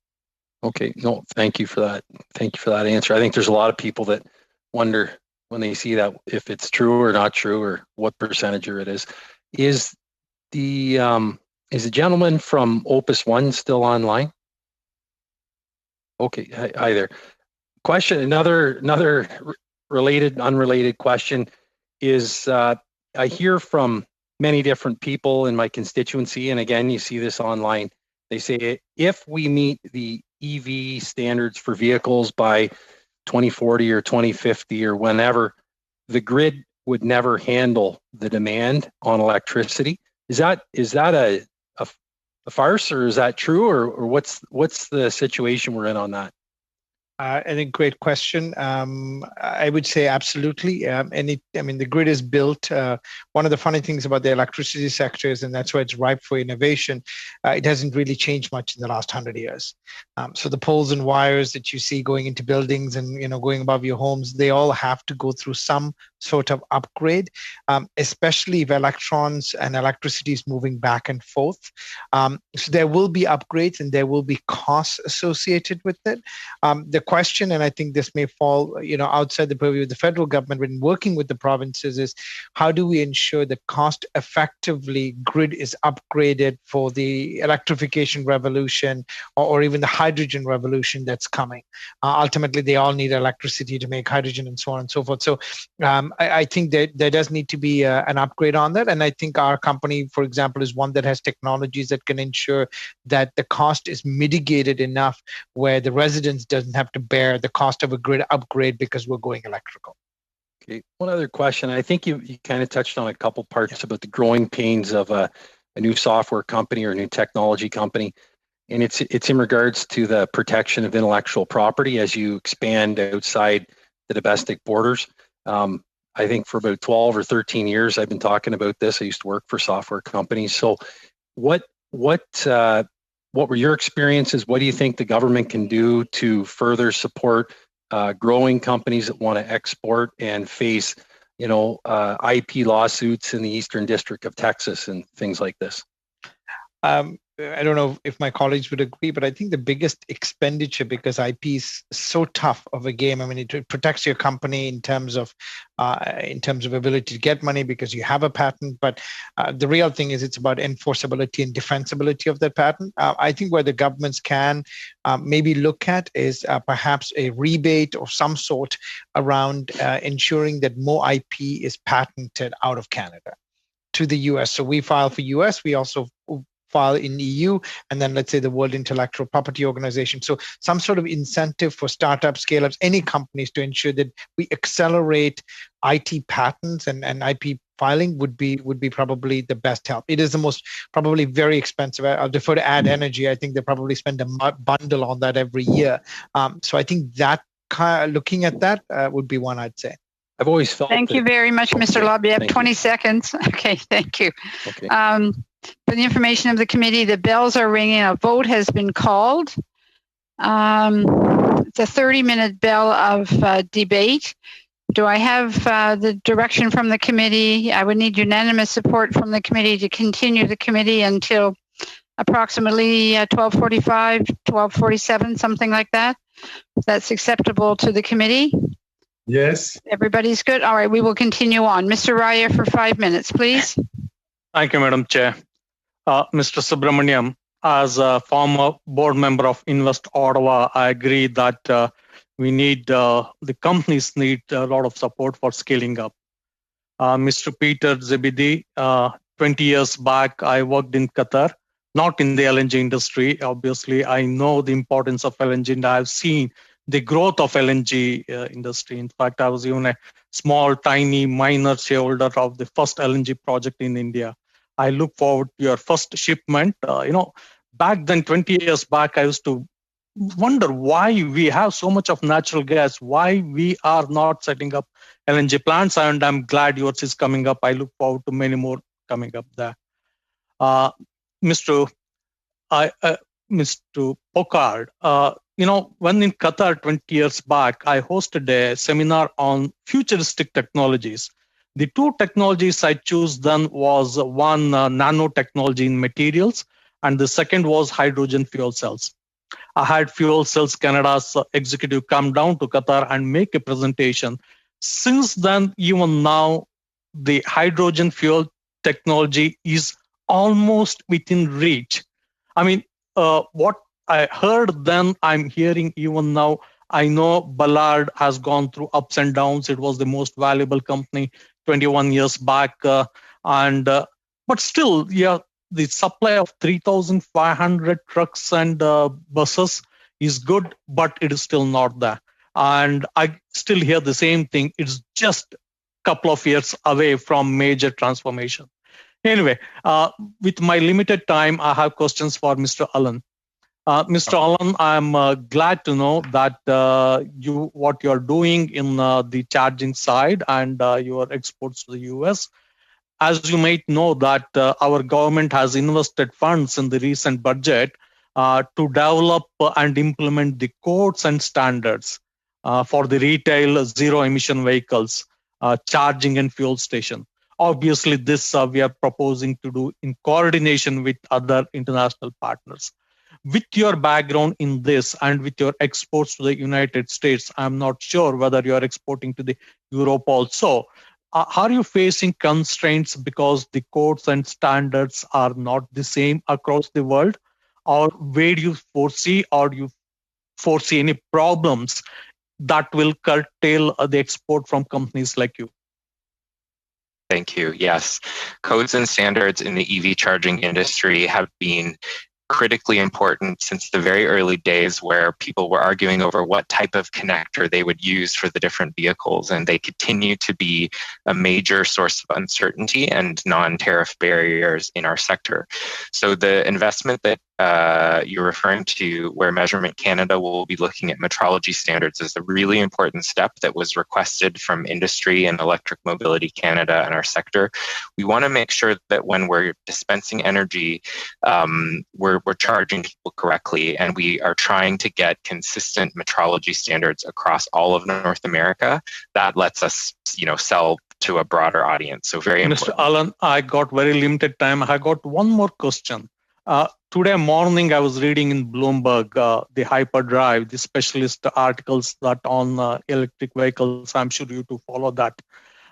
Okay, no, thank you for that. Thank you for that answer. I think there's a lot of people that wonder when they see that if it's true or not true, or what percentage it is. Is the gentleman from Opus One still online? Okay, hi there. Question, another unrelated question is I hear from many different people in my constituency, and again, you see this online. They say if we meet the EV standards for vehicles by 2040 or 2050 or whenever, the grid would never handle the demand on electricity. Is that a farce, or is that true, or what's the situation we're in on that? I think great question. I would say absolutely. The grid is built. One of the funny things about the electricity sector is, and that's why it's ripe for innovation, it hasn't really changed much in the last 100 years. So the poles and wires that you see going into buildings and going above your homes, they all have to go through some sort of upgrade, especially if electrons and electricity is moving back and forth. So there will be upgrades and there will be costs associated with it. The question, and I think this may fall outside the purview of the federal government when working with the provinces, is how do we ensure that cost effectively grid is upgraded for the electrification revolution or even the hydrogen revolution that's coming. Ultimately, they all need electricity to make hydrogen and so on and so forth. So I think that there does need to be an upgrade on that. And I think our company, for example, is one that has technologies that can ensure that the cost is mitigated enough where the residents doesn't have to bear the cost of a grid upgrade because we're going electrical. Okay, one other question. I think you kind of touched on a couple parts about the growing pains of a new software company or a new technology company. And it's in regards to the protection of intellectual property as you expand outside the domestic borders. I think for about 12 or 13 years, I've been talking about this. I used to work for software companies. So what were your experiences? What do you think the government can do to further support growing companies that want to export and face, IP lawsuits in the Eastern District of Texas and things like this? I don't know if my colleagues would agree, but I think the biggest expenditure, because IP is so tough of a game. I mean, it protects your company in terms of ability to get money because you have a patent. But the real thing is it's about enforceability and defensibility of that patent. I think where the governments can maybe look at is perhaps a rebate of some sort around ensuring that more IP is patented out of Canada to the US. So we file for US, we also file in EU, and then let's say the World Intellectual Property Organization. So some sort of incentive for startups, scale-ups, any companies to ensure that we accelerate IT patents and IP filing would be probably the best help. It is the most probably very expensive. I'll defer to Add Energy. I think they probably spend a bundle on that every year. So I think that looking at that would be one I'd say. I've always felt. Thank you very much, Mr. Lobby. You have 20 seconds. Okay, thank you. Okay. For the information of the committee, the bells are ringing. A vote has been called. It's a 30-minute bell of debate. Do I have the direction from the committee? I would need unanimous support from the committee to continue the committee until approximately 12:45, 12:47, something like that. If that's acceptable to the committee. Yes. Everybody's good? All right, we will continue on. Mr. Raya for 5 minutes, please. Thank you, Madam Chair. Mr. Subramaniam, as a former board member of Invest Ottawa, I agree that we need, the companies need a lot of support for scaling up. Mr. Peter Zebedee, 20 years back, I worked in Qatar, not in the LNG industry. Obviously, I know the importance of LNG and I've seen the growth of LNG industry. In fact, I was even a small, tiny, minor shareholder of the first LNG project in India. I look forward to your first shipment. Back then, 20 years back, I used to wonder why we have so much of natural gas, why we are not setting up LNG plants, and I'm glad yours is coming up. I look forward to many more coming up there. Mr. Pokad, when in Qatar 20 years back, I hosted a seminar on futuristic technologies. The two technologies I chose then was one nanotechnology in materials, and the second was hydrogen fuel cells. I had Fuel Cells Canada's executive come down to Qatar and make a presentation. Since then, even now, the hydrogen fuel technology is almost within reach. I mean, what I heard then, I'm hearing even now. I know Ballard has gone through ups and downs. It was the most valuable company 21 years back. But still, yeah, the supply of 3,500 trucks and buses is good, but it is still not there. And I still hear the same thing. It's just a couple of years away from major transformation. Anyway, with my limited time, I have questions for Mr. Allen. Mr. Allen, I'm glad to know that what you're doing in the charging side and your exports to the US. As you might know that our government has invested funds in the recent budget to develop and implement the codes and standards for the retail zero-emission vehicles, charging and fuel station. Obviously, this we are proposing to do in coordination with other international partners. With your background in this and with your exports to the United States, I'm not sure whether you are exporting to the Europe also. Are you facing constraints because the codes and standards are not the same across the world? Or where do you foresee any problems that will curtail the export from companies like you? Thank you. Yes, codes and standards in the EV charging industry have been critically important since the very early days where people were arguing over what type of connector they would use for the different vehicles. And they continue to be a major source of uncertainty and non-tariff barriers in our sector. So the investment that you're referring to, where Measurement Canada will be looking at metrology standards, is a really important step that was requested from industry and Electric Mobility Canada and our sector. We want to make sure that when we're dispensing energy, we're charging people correctly, and we are trying to get consistent metrology standards across all of North America. That lets us, sell to a broader audience. So very important. Mr. Allen, I got very limited time. I got one more question. Today morning, I was reading in Bloomberg, the hyperdrive, the specialist articles that on electric vehicles. I'm sure you to follow that.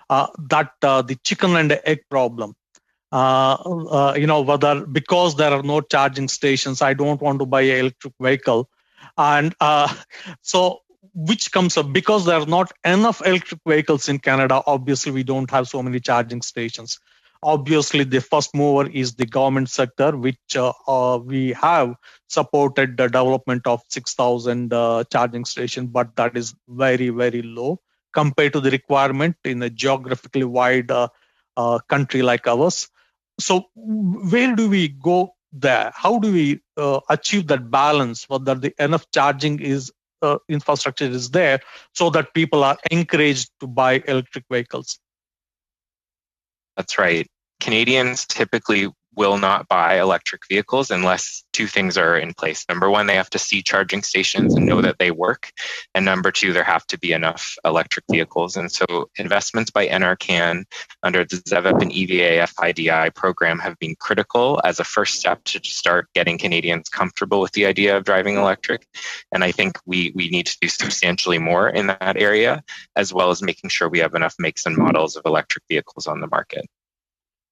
The chicken and egg problem. Whether because there are no charging stations, I don't want to buy an electric vehicle, and so which comes up because there are not enough electric vehicles in Canada. Obviously, we don't have so many charging stations. Obviously, the first mover is the government sector, which we have supported the development of 6,000 charging stations, but that is very, very low compared to the requirement in a geographically wide country like ours. So where do we go there? How do we achieve that balance, whether the enough charging is infrastructure is there so that people are encouraged to buy electric vehicles? That's right. Canadians typically will not buy electric vehicles unless two things are in place. Number one, they have to see charging stations and know that they work. And number two, there have to be enough electric vehicles. And so investments by NRCan under the ZEVEP and EVA FIDI program have been critical as a first step to start getting Canadians comfortable with the idea of driving electric. And I think we need to do substantially more in that area, as well as making sure we have enough makes and models of electric vehicles on the market.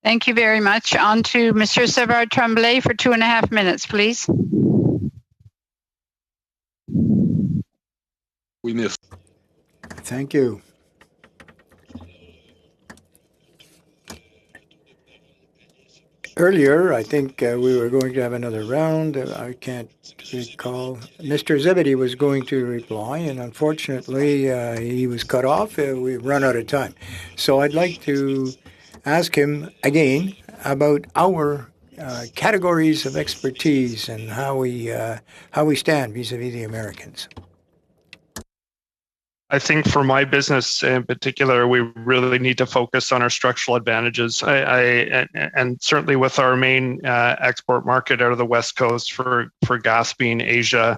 Thank you very much. On to Mr. Savard Tremblay for 2.5 minutes, please. Thank you. Earlier, I think we were going to have another round. I can't recall. Mr. Zebedee was going to reply, and unfortunately, he was cut off. We've run out of time. So I'd like to ask him again about our categories of expertise and how we stand vis-a-vis the Americans. I think for my business in particular, we really need to focus on our structural advantages. And certainly with our main export market out of the West Coast for gas being Asia,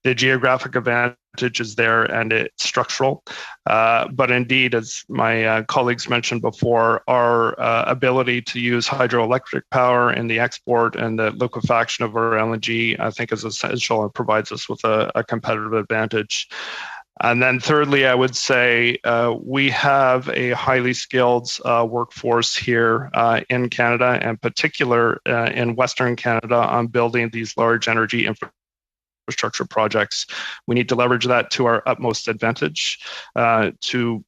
the geographic advantage is there and it's structural. But indeed, as my colleagues mentioned before, our ability to use hydroelectric power in the export and the liquefaction of our LNG, I think is essential and provides us with a competitive advantage. And then thirdly, I would say we have a highly skilled workforce here in Canada, and particular in Western Canada, on building these large energy infrastructure projects. We need to leverage that to our utmost advantage to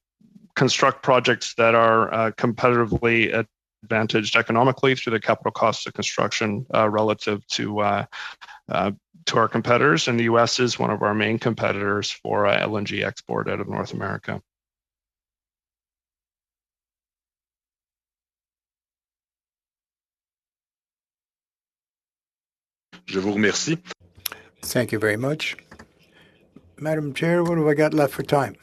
construct projects that are competitively advantaged economically through the capital costs of construction relative to our competitors, and the U.S. is one of our main competitors for LNG export out of North America. Je vous remercie. Thank you very much. Madam Chair, what have I got left for time?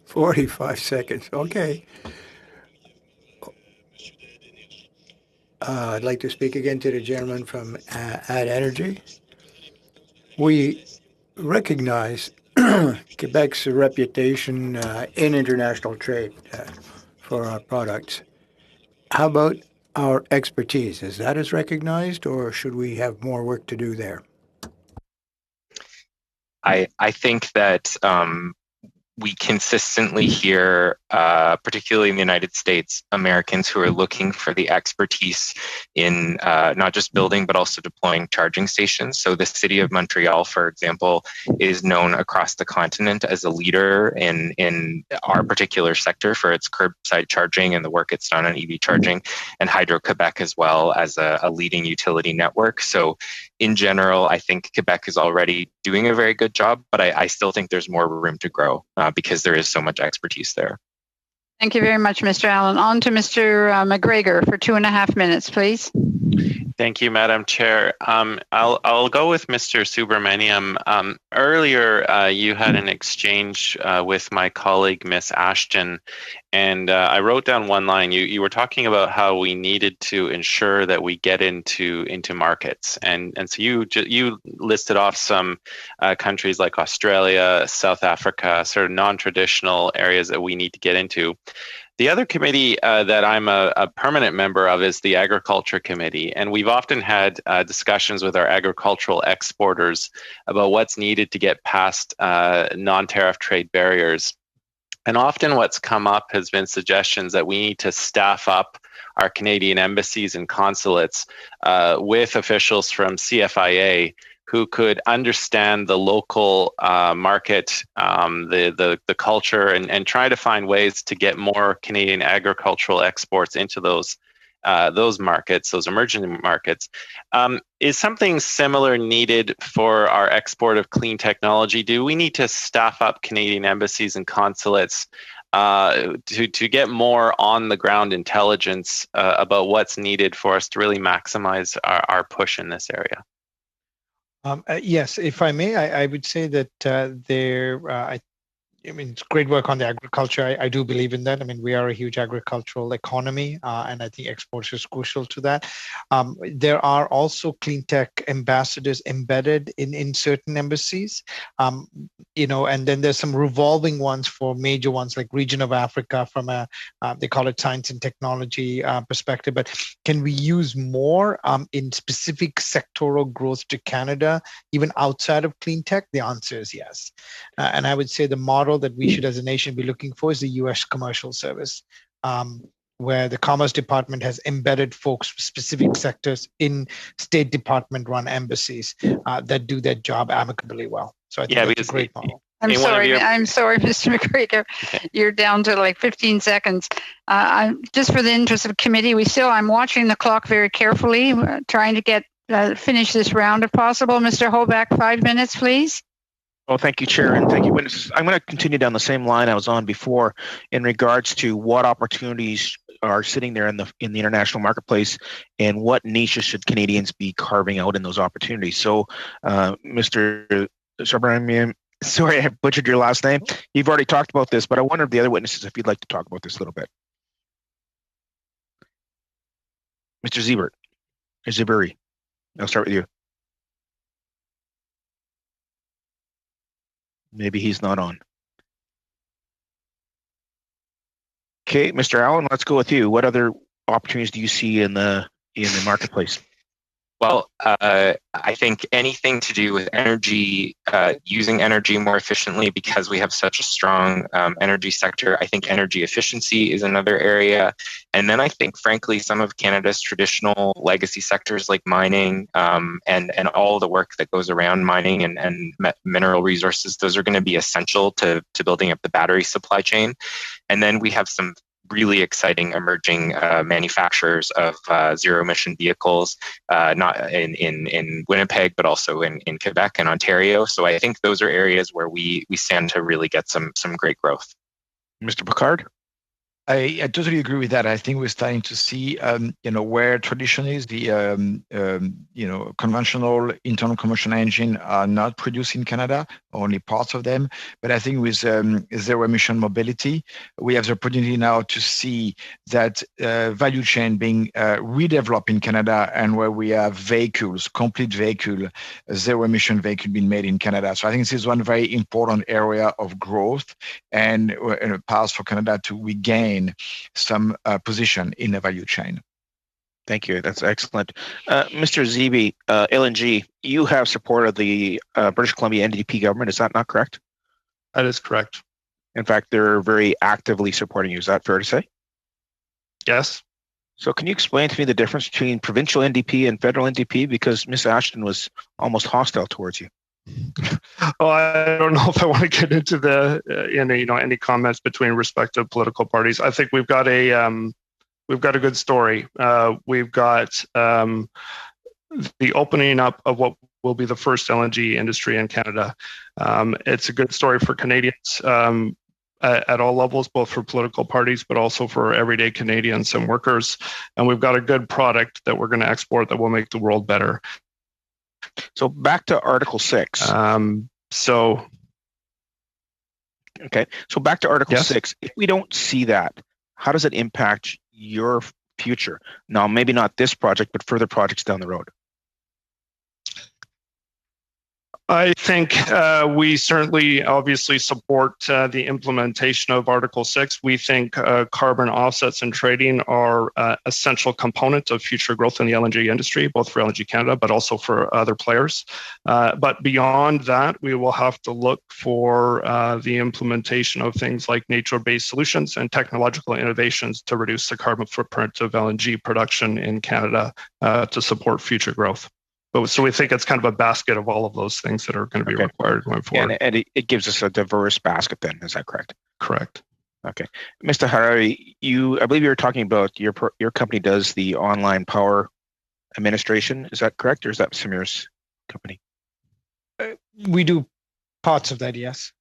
45 seconds. Okay. I'd like to speak again to the gentleman from Add Energy. We recognize Quebec's reputation in international trade for our products. How about our expertise? Is that as recognized, or should we have more work to do there? I think that we consistently hear, particularly in the United States, Americans who are looking for the expertise in not just building, but also deploying charging stations. So the city of Montreal, for example, is known across the continent as a leader in our particular sector for its curbside charging and the work it's done on EV charging, and Hydro-Quebec as well as a leading utility network. So in general, I think Quebec is already doing a very good job, but I still think there's more room to grow because there is so much expertise there. Thank you very much, Mr. Allen. On to Mr. McGregor for 2.5 minutes, please. Thank you, Madam Chair. I'll go with Mr. Subramaniam. Earlier, you had an exchange with my colleague, Miss Ashton, and I wrote down one line. You were talking about how we needed to ensure that we get into markets, and so you listed off some countries like Australia, South Africa, sort of non-traditional areas that we need to get into. The other committee that I'm a permanent member of is the Agriculture Committee, and we've often had discussions with our agricultural exporters about what's needed to get past non-tariff trade barriers. And often what's come up has been suggestions that we need to staff up our Canadian embassies and consulates with officials from CFIA who could understand the local market, the culture, and try to find ways to get more Canadian agricultural exports into those markets, those emerging markets. Is something similar needed for our export of clean technology? Do we need to staff up Canadian embassies and consulates to get more on the ground intelligence about what's needed for us to really maximize our push in this area? Yes, if I may, I would say that I mean, it's great work on the agriculture. I do believe in that. I mean, we are a huge agricultural economy, and I think exports is crucial to that. There are also clean tech ambassadors embedded in certain embassies, and then there's some revolving ones for major ones like region of Africa from a, they call it science and technology perspective. But can we use more in specific sectoral growth to Canada, even outside of clean tech? The answer is yes. And I would say the model that we should as a nation be looking for is the US commercial service, where the Commerce Department has embedded folks for specific sectors in State Department run embassies that do their job amicably well. So I think that's a great model. I'm sorry, Mr. McGregor. Okay. You're down to like 15 seconds. Just for the interest of committee, I'm watching the clock very carefully, trying to get finish this round if possible. Mr. Hoback, 5 minutes, please. Well, thank you, Chair, and thank you, witnesses. I'm going to continue down the same line I was on before in regards to what opportunities are sitting there in the international marketplace and what niches should Canadians be carving out in those opportunities. So, Mr. Subramaniam, sorry, I butchered your last name. You've already talked about this, but I wonder if the other witnesses, if you'd like to talk about this a little bit. Mr. Ziburi, I'll start with you. Maybe he's not on. Okay, Mr. Allen, let's go with you. What other opportunities do you see in the marketplace? Well, I think anything to do with energy, using energy more efficiently, because we have such a strong energy sector. I think energy efficiency is another area. And then I think, frankly, some of Canada's traditional legacy sectors like mining and all the work that goes around mining and mineral resources, those are going to be essential to building up the battery supply chain. And then we have some really exciting emerging manufacturers of zero-emission vehicles, not in Winnipeg, but also in Quebec and Ontario. So I think those are areas where we stand to really get some great growth. Mr. Picard? I totally agree with that. I think we're starting to see, where traditionally the, conventional internal combustion engine are not produced in Canada, only parts of them. But I think with zero emission mobility, we have the opportunity now to see that value chain being redeveloped in Canada, and where we have vehicles, complete vehicle, zero emission vehicle being made in Canada. So I think this is one very important area of growth and a path for Canada to regain some position in the value chain. Thank you. That's excellent. Mr. Zeeby, LNG, you have supported the British Columbia NDP government. Is that not correct? That is correct. In fact, they're very actively supporting you. Is that fair to say? Yes. So can you explain to me the difference between provincial NDP and federal NDP? Because Ms. Ashton was almost hostile towards you. Well, I don't know if I want to get into any comments between respective political parties. I think we've got a good story. We've got the opening up of what will be the first LNG industry in Canada. It's a good story for Canadians at all levels, both for political parties, but also for everyday Canadians and workers. And we've got a good product that we're going to export that will make the world better. So back to Article 6. Okay. So back to Article 6. If we don't see that, how does it impact your future? Now, maybe not this project, but further projects down the road. I think we certainly obviously support the implementation of Article 6. We think carbon offsets and trading are essential components of future growth in the LNG industry, both for LNG Canada, but also for other players. But beyond that, we will have to look for the implementation of things like nature-based solutions and technological innovations to reduce the carbon footprint of LNG production in Canada to support future growth. So we think it's kind of a basket of all of those things that are going to be required going forward. Yeah, and it gives us a diverse basket then, is that correct? Correct. Okay. Mr. Harari, I believe you were talking about your company does the online power administration. Is that correct, or is that Samir's company? We do parts of that, yes.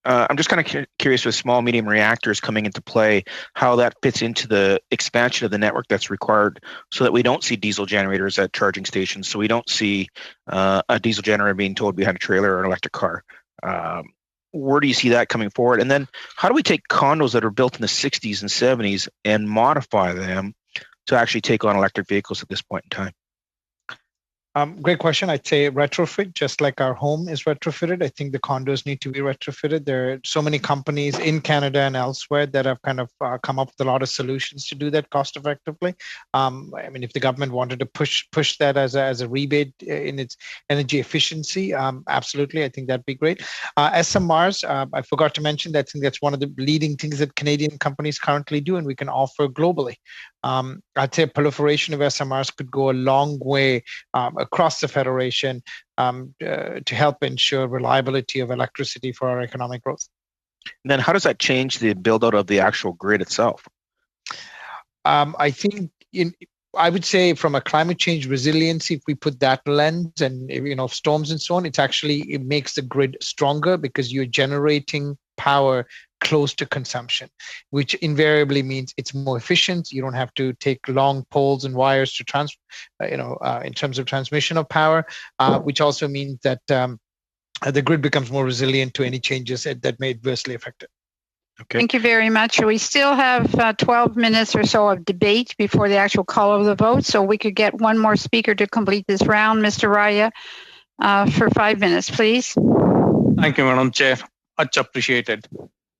I'm just kind of curious with small, medium reactors coming into play, how that fits into the expansion of the network that's required so that we don't see diesel generators at charging stations, so we don't see a diesel generator being towed behind a trailer or an electric car. Where do you see that coming forward? And then how do we take condos that are built in the 60s and 70s and modify them to actually take on electric vehicles at this point in time? Great question. I'd say retrofit, just like our home is retrofitted. I think the condos need to be retrofitted. There are so many companies in Canada and elsewhere that have kind of come up with a lot of solutions to do that cost effectively. I mean, if the government wanted to push that as a rebate in its energy efficiency, absolutely, I think that'd be great. SMRs, I forgot to mention that. I think that's one of the leading things that Canadian companies currently do, and we can offer globally. I'd say proliferation of SMRs could go a long way across the Federation to help ensure reliability of electricity for our economic growth. And then how does that change the build out of the actual grid itself? I think I would say from a climate change resiliency, if we put that lens and storms and so on, it makes the grid stronger because you're generating power close to consumption, which invariably means it's more efficient. You don't have to take long poles and wires to in terms of transmission of power, which also means that the grid becomes more resilient to any changes that may adversely affect it. Okay. Thank you very much. We still have 12 minutes or so of debate before the actual call of the vote, so we could get one more speaker to complete this round. Mr. Raya, for 5 minutes, please. Thank you, Madam Chair. Much appreciated.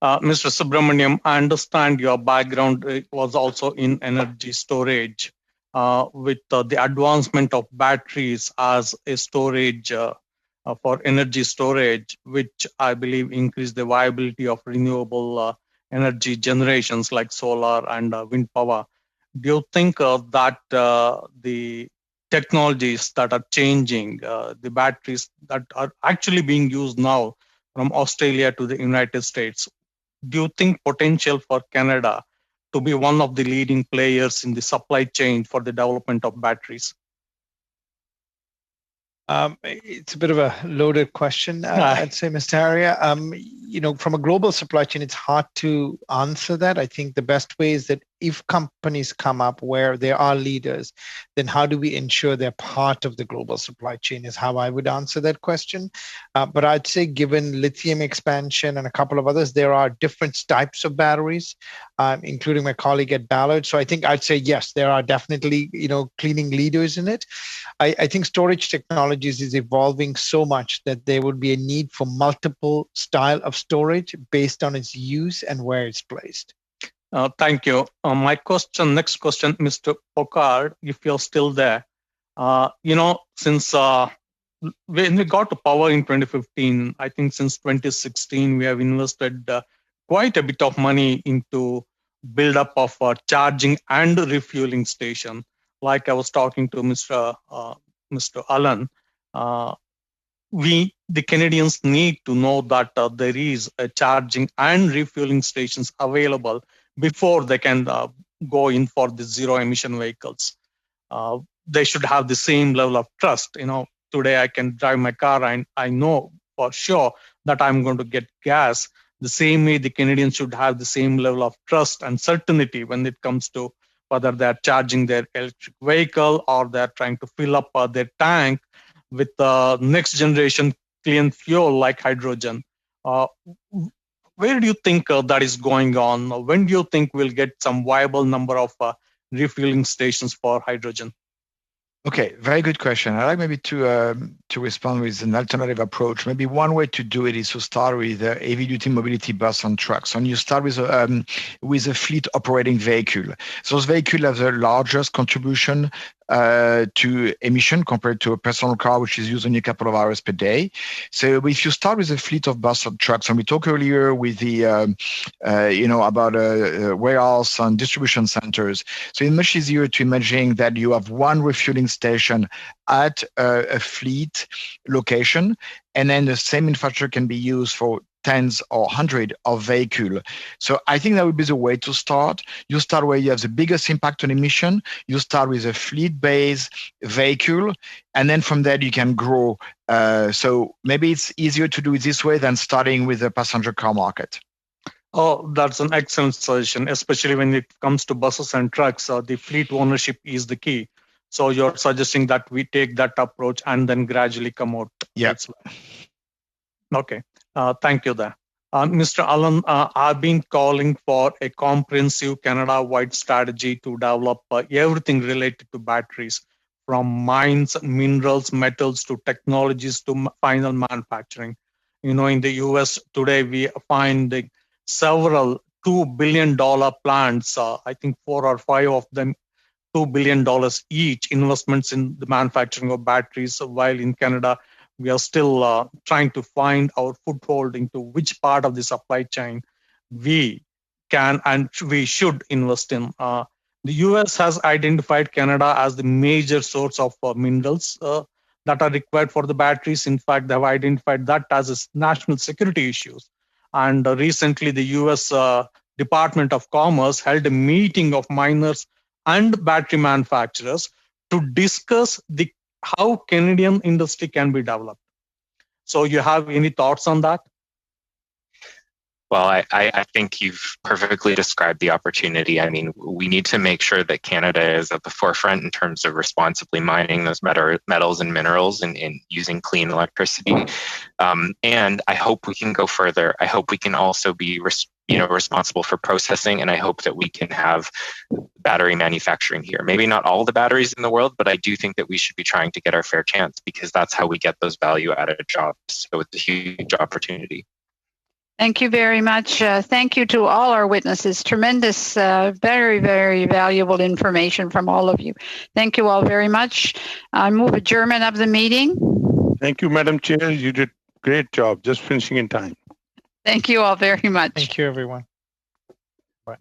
Mr. Subramaniam, I understand your background was also in energy storage with the advancement of batteries as a storage for energy storage, which I believe increase the viability of renewable energy generations like solar and wind power. Do you think that the technologies that are changing, the batteries that are actually being used now from Australia to the United States, do you think potential for Canada to be one of the leading players in the supply chain for the development of batteries? It's a bit of a loaded question, I'd say, Mr. Haria. From a global supply chain, it's hard to answer that. I think the best way is that if companies come up where there are leaders, then how do we ensure they're part of the global supply chain is how I would answer that question. But I'd say given lithium expansion and a couple of others, there are different types of batteries, including my colleague at Ballard. So I think I'd say, yes, there are definitely, cleaning leaders in it. I think storage technologies is evolving so much that there would be a need for multiple style of storage based on its use and where it's placed. Thank you. Next question, Mr. Pocard, if you're still there. Since when we got to power in 2015, I think since 2016, we have invested quite a bit of money into build-up of charging and refueling station. Like I was talking to Mr. Allen, the Canadians need to know that there is a charging and refueling stations available before they can go in for the zero emission vehicles. They should have the same level of trust. Today I can drive my car and I know for sure that I'm going to get gas. The same way the Canadians should have the same level of trust and certainty when it comes to whether they're charging their electric vehicle or they're trying to fill up their tank with next generation clean fuel like hydrogen. Where do you think that is going on? When do you think we'll get some viable number of refueling stations for hydrogen? Okay, very good question. I'd like maybe to respond with an alternative approach. Maybe one way to do it is to start with heavy-duty mobility bus and trucks. And you start with a fleet operating vehicle. So those vehicles have the largest contribution to emission compared to a personal car, which is used only a couple of hours per day. So if you start with a fleet of bus or trucks, and we talked earlier with the, about warehouse and distribution centers, so it's much easier to imagine that you have one refueling station at a fleet location, and then the same infrastructure can be used for tens or hundreds of vehicles. So I think that would be the way to start. You start where you have the biggest impact on emission. You start with a fleet-based vehicle, and then from there you can grow. So maybe it's easier to do it this way than starting with the passenger car market. Oh, that's an excellent suggestion, especially when it comes to buses and trucks. The fleet ownership is the key. So you're suggesting that we take that approach and then gradually come out. Yeah. Okay. Thank you there. Mr. Allen, I've been calling for a comprehensive Canada-wide strategy to develop everything related to batteries, from mines, minerals, metals, to technologies, to final manufacturing. In the US today, we find several $2 billion plants, I think 4 or 5 of them, $2 billion each, investments in the manufacturing of batteries, while in Canada, we are still trying to find our foothold into which part of the supply chain we can and we should invest in. The US has identified Canada as the major source of minerals that are required for the batteries. In fact, they have identified that as a national security issues. And recently, the US Department of Commerce held a meeting of miners and battery manufacturers to discuss how Canadian industry can be developed. So you have any thoughts on that? Well, I think you've perfectly described the opportunity. I mean, we need to make sure that Canada is at the forefront in terms of responsibly mining those metals and minerals and using clean electricity. And I hope we can go further. I hope we can also be responsible for processing, and I hope that we can have battery manufacturing here. Maybe not all the batteries in the world, but I do think that we should be trying to get our fair chance, because that's how we get those value-added jobs. So it's a huge opportunity. Thank you very much. Thank you to all our witnesses. Tremendous, very, very valuable information from all of you. Thank you all very much. I move adjournment of the meeting. Thank you, Madam Chair. You did a great job, just finishing in time. Thank you all very much. Thank you, everyone. Bye.